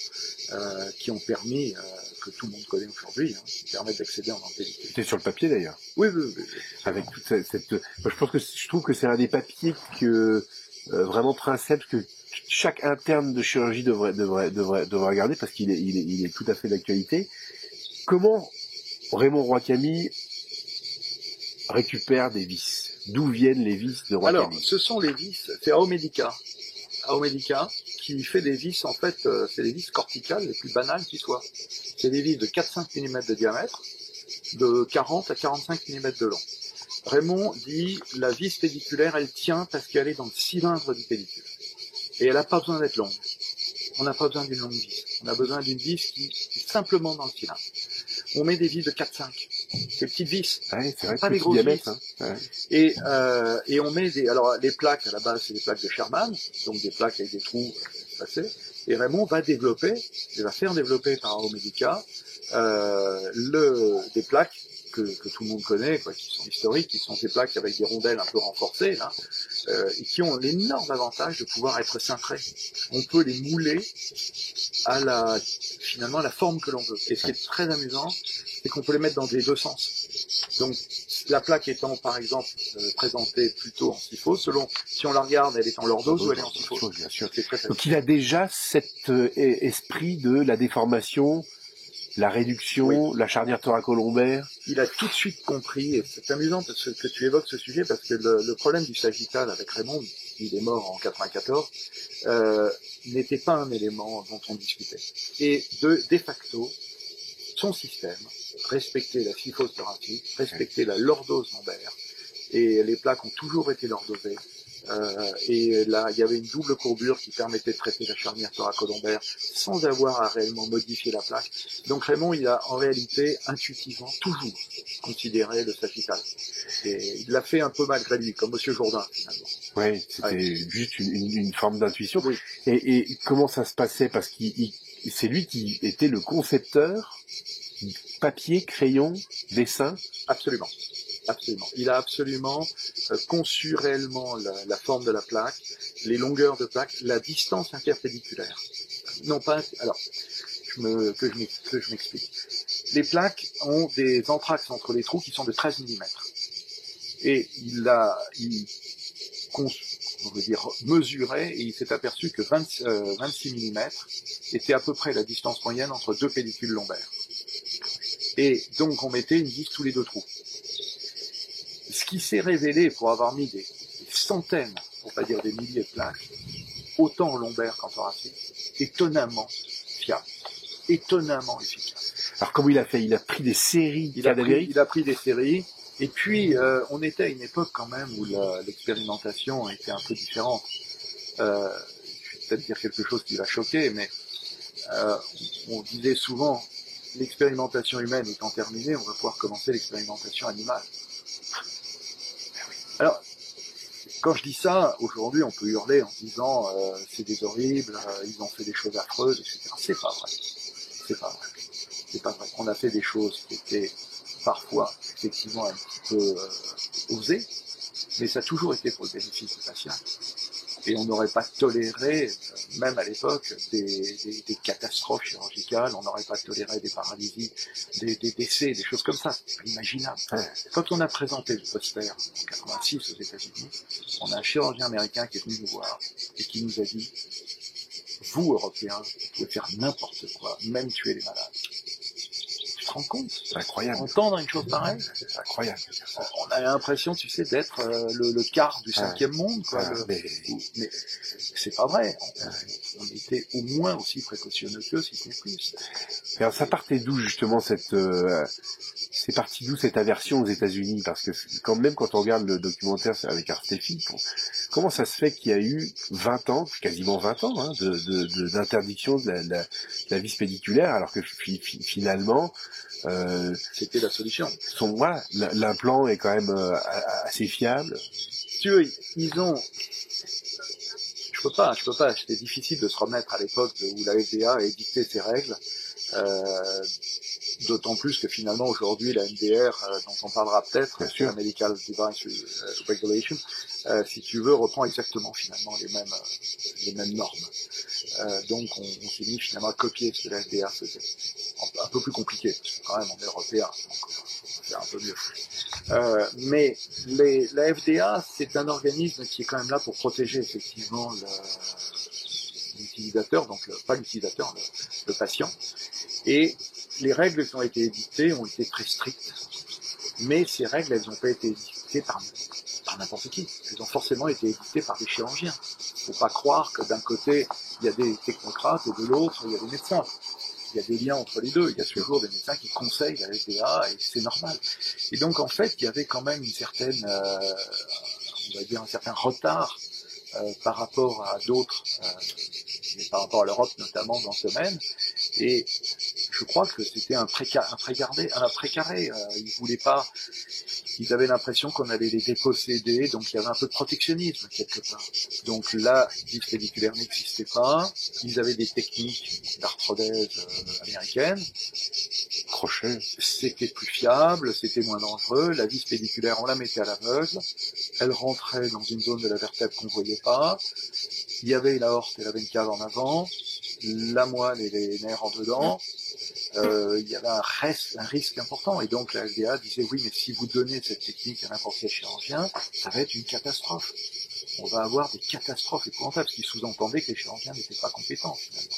qui ont permis, que tout le monde connaît aujourd'hui, qui permettent d'accéder en pédicule. C'était sur le papier d'ailleurs. Oui. Avec toute cette... Moi, je trouve que c'est un des papiers que vraiment princeps que chaque interne de chirurgie devrait regarder parce qu'il est tout à fait d'actualité. Comment Raymond Roy-Camille récupère des vis? D'où viennent les vis de Roy-Camille? Alors, ce sont les vis, c'est Aomedica, qui fait des vis, en fait, c'est les vis corticales les plus banales qui soient. C'est des vis de 4-5 mm de diamètre, de 40 à 45 mm de long. Raymond dit, la vis pédiculaire, elle tient parce qu'elle est dans le cylindre du pédicule. Et elle n'a pas besoin d'être longue. On n'a pas besoin d'une longue vis. On a besoin d'une vis qui est simplement dans le cylindre. On met des vis de 4-5. Ces petites vis. Ouais, c'est vrai, pas des grosses diamètre, vis. hein. Ouais. Et on met alors les plaques, à la base, c'est des plaques de Sherman, donc des plaques avec des trous espacés. Et Raymond va faire développer par Aomedica, des plaques que tout le monde connaît, qui sont historiques, qui sont des plaques avec des rondelles un peu renforcées, là, et qui ont l'énorme avantage de pouvoir être cintrées. On peut les mouler finalement à la forme que l'on veut. Et ce qui est très amusant, c'est qu'on peut les mettre dans les deux sens. Donc, la plaque étant, par exemple, présentée plutôt en SIFO, selon si on la regarde, elle est en lordose ou elle est en SIFO. Bien sûr. C'est très facile. Donc, il a déjà cet esprit de la déformation, la réduction, la charnière thoracolombaire. Il a tout de suite compris, et c'est amusant que tu évoques ce sujet, parce que le problème du sagittal avec Raymond, il est mort en 94, n'était pas un élément dont on discutait. Et de facto, son système respectait la kyphose thoracique, respectait la lordose lombaire, et les plaques ont toujours été lordosées. Et là, il y avait une double courbure qui permettait de traiter la charnière thoracolombaire sans avoir à réellement modifier la plaque. Donc Raymond, il a en réalité intuitivement toujours considéré le sagittal. Et il l'a fait un peu malgré lui, comme Monsieur Jourdain finalement. Ouais, c'était juste une forme d'intuition. Oui. Et comment ça se passait? Parce qu'il c'est lui qui était le concepteur papier, crayon, dessin. Absolument. Absolument. Il a absolument conçu réellement la forme de la plaque, les longueurs de plaque, la distance interpédiculaire. Non pas. Alors, que je m'explique. Les plaques ont des entr'axes entre les trous qui sont de 13 mm. Et on veut dire mesuré, et il s'est aperçu que 26 mm était à peu près la distance moyenne entre deux pellicules lombaires. Et donc on mettait une vis tous les deux trous. Ce qui s'est révélé pour avoir mis des centaines, pour pas dire des milliers de plaques, autant en lombaire qu'en thoracique, étonnamment fiable, étonnamment efficace. Alors comment il a fait? Il a pris des séries cadavériques. Il a pris des séries, et puis on était à une époque quand même où l'expérimentation était un peu différente. Je vais peut-être dire quelque chose qui va choquer, mais on disait souvent, l'expérimentation humaine étant terminée, on va pouvoir commencer l'expérimentation animale. Alors, quand je dis ça, aujourd'hui, on peut hurler en disant c'est des horribles, ils ont fait des choses affreuses, etc. C'est pas vrai. C'est pas vrai. C'est pas vrai. On a fait des choses qui étaient parfois effectivement un petit peu osées, mais ça a toujours été pour le bénéfice du patient. Et on n'aurait pas toléré, même à l'époque, des catastrophes chirurgicales, on n'aurait pas toléré des paralysies, des décès, des choses comme ça. C'est pas imaginable. Quand on a présenté le poster en 86 aux États-Unis, on a un chirurgien américain qui est venu nous voir et qui nous a dit « Vous, Européens, vous pouvez faire n'importe quoi, même tuer les malades. » Tu te rends compte? C'est incroyable. Entendre une chose pareille? C'est incroyable. On a l'impression, tu sais, d'être le quart du cinquième monde, quoi. Mais c'est pas vrai. On était au moins aussi précautionneux qu'eux, si ce n'est plus. Et alors, ça partait d'où justement c'est parti d'où cette aversion aux États-Unis? Parce que quand on regarde le documentaire avec Art Steffi, comment ça se fait qu'il y a eu 20 ans, quasiment 20 ans, hein, d'interdiction de la vis pédiculaire, alors que finalement c'était la solution. Voilà, l'implant est quand même assez fiable. Tu vois, ils ont. Je peux pas. C'était difficile de se remettre à l'époque où la FDA a édicté ses règles. D'autant plus que finalement aujourd'hui la MDR, dont on parlera peut-être, la Medical Device Regulation, si tu veux, reprend exactement finalement les mêmes normes. Donc on s'est mis finalement à copier ce que la FDA faisait. Un peu plus compliqué, parce que quand même on est européen, donc on va faire un peu mieux. Mais la FDA, c'est un organisme qui est quand même là pour protéger effectivement l'utilisateur, donc pas l'utilisateur, le patient. Et les règles qui ont été édictées ont été très strictes, mais ces règles, elles n'ont pas été édictées par n'importe qui. Elles ont forcément été édictées par des chirurgiens. Il ne faut pas croire que d'un côté, il y a des technocrates et de l'autre, il y a des médecins. Il y a des liens entre les deux. Il y a toujours des médecins qui conseillent la FDA et c'est normal. Et donc, en fait, il y avait quand même une certaine, on va dire un certain retard par rapport à d'autres, par rapport à l'Europe notamment dans ce domaine. Et je crois que c'était un précaré. Ils voulaient pas. Ils avaient l'impression qu'on allait les déposséder, donc il y avait un peu de protectionnisme quelque part. Donc la vis pédiculaire n'existait pas. Ils avaient des techniques d'arthrodèse américaines. Crochet. C'était plus fiable, c'était moins dangereux. La vis pédiculaire, on la mettait à l'aveugle. Elle rentrait dans une zone de la vertèbre qu'on voyait pas. Il y avait l'aorte et la veine cave en avant, la moelle et les nerfs en dedans. Il y avait un risque important. Et donc la FDA disait oui, mais si vous donnez cette technique à n'importe quel chirurgien, ça va être une catastrophe. On va avoir des catastrophes épouvantables, ce qui sous-entendait que les chirurgiens n'étaient pas compétents finalement.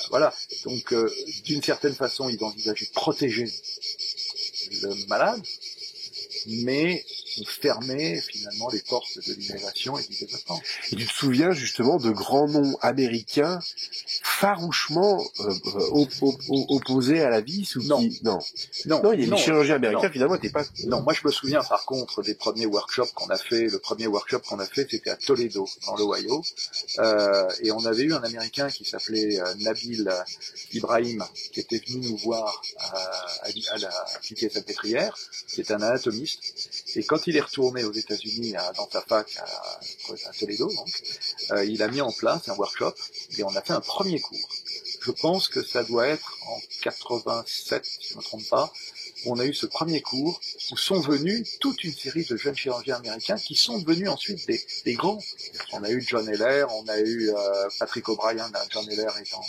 Voilà. Donc d'une certaine façon, ils envisageaient de protéger le malade, mais on fermait finalement les portes de l'innovation et du développement. Et tu te souviens justement de grands noms américains farouchement opposé à la vis ou Non. qui... Non. Non, Non, il y a non, des chirurgiens américains, non. finalement, t'es pas... Non, moi je me souviens par contre des premiers workshops qu'on a fait. Le premier workshop qu'on a fait, c'était à Toledo, dans l'Ohio, et on avait eu un Américain qui s'appelait Nabil Ibrahim, qui était venu nous voir à la Pitié-Salpêtrière, qui est un anatomiste. Et quand il est retourné aux États-Unis dans sa fac à Toledo, donc, il a mis en place un workshop et on a fait un premier cours. Je pense que ça doit être en 87, si je ne me trompe pas. On a eu ce premier cours où sont venus toute une série de jeunes chirurgiens américains qui sont devenus ensuite des grands. On a eu John Heller, on a eu Patrick O'Brien, John Heller étant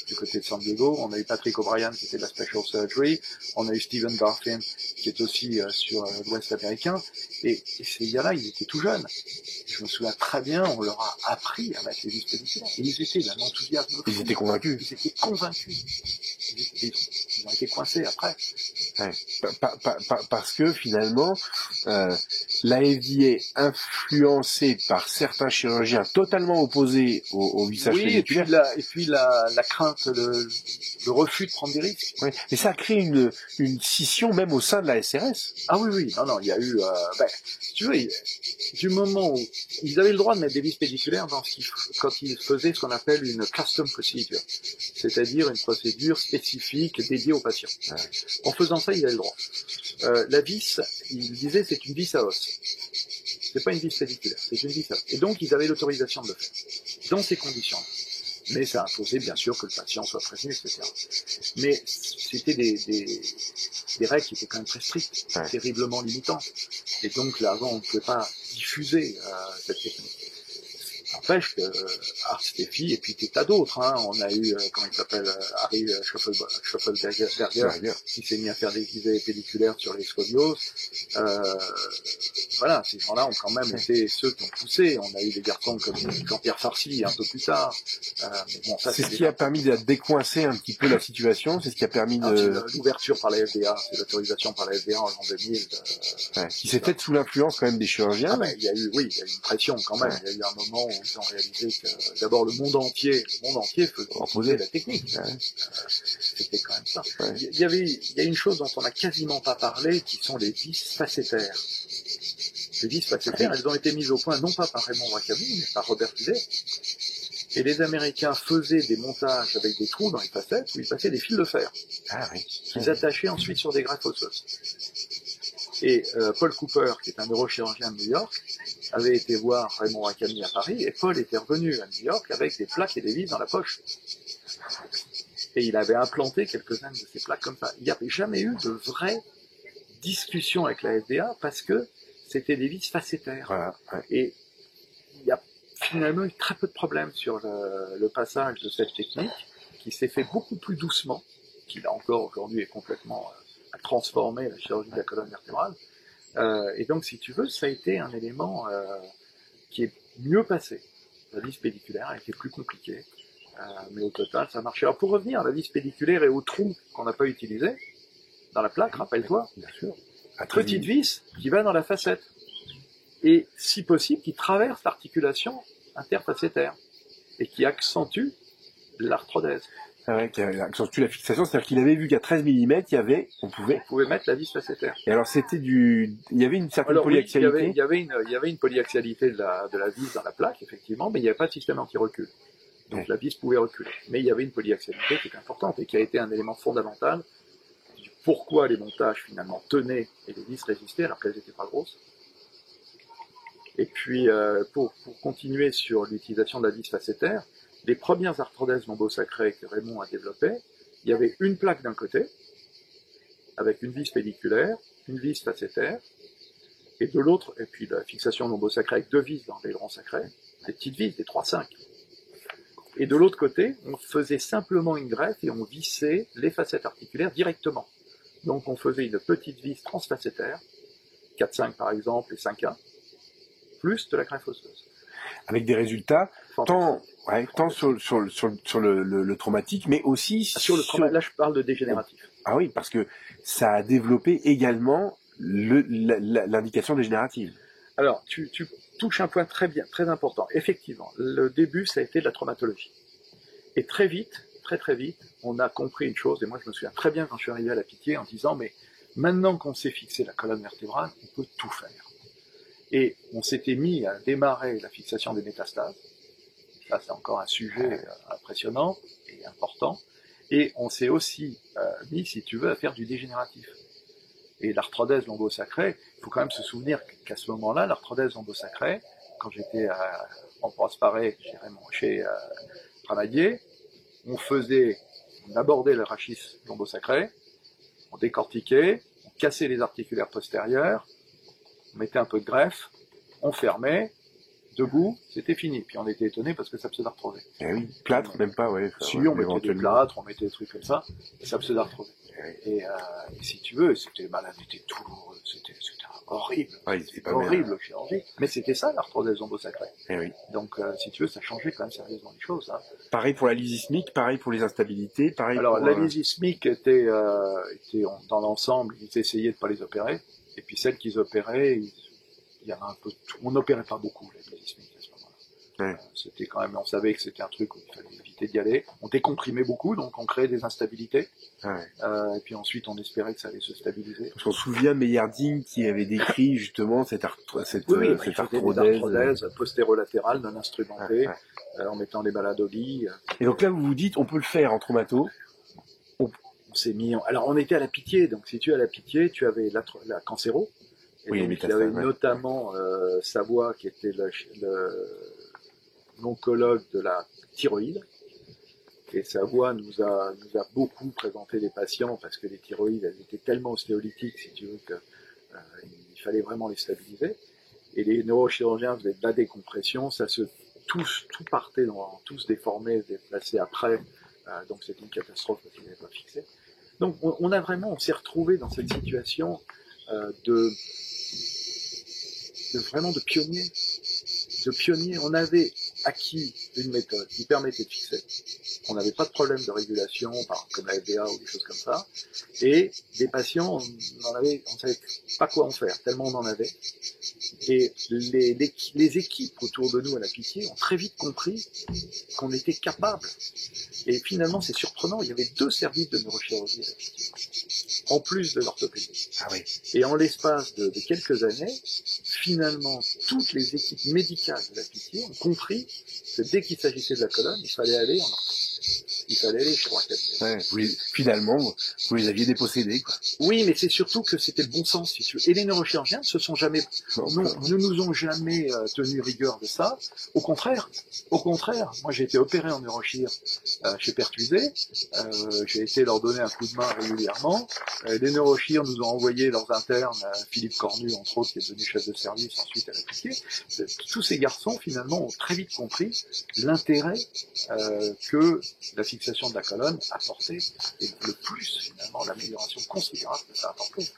du côté de San Diego, on a eu Patrick O'Brien qui était de la Special Surgery, on a eu Stephen Garfin qui est aussi sur l'Ouest américain, et ces gars-là, ils étaient tout jeunes. Je me souviens très bien, on leur a appris à mettre les vis pédiculaires, et ils étaient d'un enthousiasme. Ils étaient convaincus. Ils étaient convaincus. Ils ont été coincés après. Ouais. Parce que finalement, la FDA influencée par certains chirurgiens totalement opposés au vissage pédiculaire. Et puis la crainte, le refus de prendre des risques. Ouais. Mais ça a créé une scission même au sein de la SRS. Ah oui, non, il y a eu, si tu veux, du moment où ils avaient le droit de mettre des vis pédiculaires quand ils faisaient ce qu'on appelle une custom procedure, c'est-à-dire une procédure spécifique dédiée aux patients. Ouais. En faisant ça, ils avaient le droit. La vis, ils disaient, c'est une vis à os. C'est pas une vis pédiculaire, c'est une vis à os. Et donc, ils avaient l'autorisation de le faire. Dans ces conditions. Mais ça imposait bien sûr que le patient soit prévenu, etc. Mais c'était des règles qui étaient quand même très strictes, ouais, terriblement limitantes. Et donc là, avant, on ne pouvait pas diffuser cette technique. N'empêche que Art Steffi et puis des tas d'autres, hein. On a eu, comment il s'appelle, Harry Schoffelberger, qui s'est mis à faire des visées pédiculaires sur les scolioses. Voilà, ces gens-là ont quand même été ceux qui ont poussé. On a eu des garçons comme Jean-Pierre Farcy un peu plus tard. Mais bon, ça, c'est ce qui a permis de décoincer un petit peu la situation, c'est ce qui a permis l'ouverture par la FDA, c'est l'autorisation par la FDA en l'an 2000. Qui s'est faite sous l'influence quand même des chirurgiens. Il y a eu une pression quand même. Ouais. Il y a eu un moment où ils ont réalisé que d'abord le monde entier faisait la technique. Ouais. C'était quand même ça. Ouais. Il y a une chose dont on n'a quasiment pas parlé, qui sont les vis facétaires. Les vis facétaires, elles ont été mises au point non pas par Raymond Wakabi, mais par Robert Villers. Et les Américains faisaient des montages avec des trous dans les facettes où ils passaient des fils de fer. Ah oui. Qu'ils attachaient ensuite sur des greffes osseuses. Et Paul Cooper, qui est un neurochirurgien de New York, avait été voir Raymond Wakabi à Paris, et Paul était revenu à New York avec des plaques et des vis dans la poche. Et il avait implanté quelques-unes de ces plaques comme ça. Il n'y avait jamais eu de vraie discussion avec la FDA parce que c'était des vis facétaires. Voilà, ouais. Et il y a finalement eu très peu de problèmes sur le passage de cette technique, qui s'est fait beaucoup plus doucement, qui là encore aujourd'hui est complètement transformé la chirurgie de la colonne vertébrale. Et donc, si tu veux, ça a été un élément qui est mieux passé. La vis pédiculaire a été plus compliquée, mais au total, ça a marché. Alors, pour revenir à la vis pédiculaire et au trou qu'on n'a pas utilisé, dans la plaque, rappelle-toi, bien sûr, petite vis qui va dans la facette, et si possible, qui traverse l'articulation interfacétaire, et qui accentue l'arthrodèse. Ah ouais, qui accentue la fixation, c'est-à-dire qu'il avait vu qu'à 13 mm, on pouvait mettre la vis facétaire. Et alors il y avait une certaine polyaxialité. Oui, il y avait une polyaxialité de la vis dans la plaque, effectivement, mais il n'y avait pas de système anti-recul. Donc la vis pouvait reculer. Mais il y avait une polyaxialité qui était importante et qui a été un élément fondamental du pourquoi les montages finalement tenaient et les vis résistaient alors qu'elles n'étaient pas grosses. Et puis, pour continuer sur l'utilisation de la vis facétaire, les premières arthrodèses lombosacrées que Raymond a développées, il y avait une plaque d'un côté, avec une vis pédiculaire, une vis facétaire, et de l'autre, et puis la fixation lombosacrée avec deux vis dans l'aileron sacré, des petites vis, des 3-5. Et de l'autre côté, on faisait simplement une greffe et on vissait les facettes articulaires directement. Donc on faisait une petite vis transfacétaire, 4-5 par exemple, et 5-1, plus de la greffe osseuse. Avec des résultats tant sur le traumatique, mais aussi sur le traumatique. Là, je parle de dégénératif. Ah oui, parce que ça a développé également l'indication dégénérative. Alors, tu touches un point très important. Effectivement, le début, ça a été de la traumatologie. Et très vite, très vite, on a compris une chose, et moi je me souviens très bien quand je suis arrivé à la Pitié en disant, mais maintenant qu'on s'est fixé la colonne vertébrale, on peut tout faire. Et on s'était mis à démarrer la fixation des métastases. Ça, c'est encore un sujet impressionnant et important. Et on s'est aussi mis, si tu veux, à faire du dégénératif. Et l'arthrodèse lombosacrée, il faut quand même se souvenir qu'à ce moment-là, l'arthrodèse lombosacrée, quand j'étais en Prosparé, chez Ramadier, on abordait le rachis lombosacré, on décortiquait, on cassait les articulaires postérieurs, on mettait un peu de greffe, on fermait, debout, c'était fini. Puis on était étonné parce que ça pseudarthrosait. Eh oui, plâtre, même pas, ouais. Si, on mettait des plâtres, on mettait des trucs comme ça, et ça pseudarthrosait. Et si tu veux, c'était malade, c'était douloureux, c'était horrible. Ouais, c'était horrible, chirurgie. Mais c'était ça, l'arthrodèse lombosacrée. Eh oui. Donc, si tu veux, ça changeait quand même sérieusement les choses. Hein. Pareil pour la lysismique, pareil pour les instabilités, pareil Alors, pour... la lysismique était dans l'ensemble, ils essayaient de pas les opérer. Et puis celles qu'ils opéraient, il y avait un peu de tout. On n'opérait pas beaucoup, la lysismique, à ce moment-là. Ouais. C'était quand même, on savait que c'était un truc où il fallait éviter d'y aller. On décomprimait beaucoup, donc on créait des instabilités. Ouais. Et puis ensuite, on espérait que ça allait se stabiliser. Parce qu'on se souvient Meyerding qui avait décrit justement cette arthrodèse postérolatérale non instrumentée, en mettant les malades au lit. Et donc là, vous vous dites, on peut le faire en traumato. On s'est mis. Alors on était à la Pitié, donc si tu es à la Pitié, tu avais la cancéro. Et oui, donc, il y avait notamment Savoie qui était l'oncologue de la thyroïde. Et Savoie nous a beaucoup présenté des patients parce que les thyroïdes, elles étaient tellement ostéolytiques, si tu veux, qu'il fallait vraiment les stabiliser. Et les neurochirurgiens faisaient de la décompression, tout partait, tous déformés, déplacés après. Donc c'était une catastrophe parce qu'ils n'avaient pas fixé. Donc on s'est retrouvé dans cette situation vraiment de pionnier. On avait acquis une méthode qui permettait de fixer. On n'avait pas de problème de régulation, comme la FDA ou des choses comme ça. Et des patients, on savait pas quoi en faire, tellement on en avait. Et les équipes autour de nous à la Pitié ont très vite compris qu'on était capable. Et finalement, c'est surprenant, il y avait 2 services de neurochirurgie à la Pitié, en plus de l'orthopédie. Ah oui. Et en l'espace de quelques années, finalement, toutes les équipes médicales de la Pitié ont compris que dès qu'il s'agissait de la colonne, il fallait aller en ortho. Il fallait aller chez Roy Cadet. Ouais, finalement, vous les aviez dépossédés, quoi. Oui, mais c'est surtout que c'était le bon sens, si tu veux. Et les neurochirurgiens ne nous ont jamais tenu rigueur de ça. Au contraire, moi j'ai été opéré en neurochir chez Pertuiset. J'ai été leur donner un coup de main régulièrement. Les neurochirs nous ont envoyé leurs internes, Philippe Cornu entre autres, qui est devenu chef de service ensuite à la Pitié. Tous ces garçons finalement ont très vite compris l'intérêt que la fixation de la colonne apportait, et le plus finalement l'amélioration considérable que ça a apporté.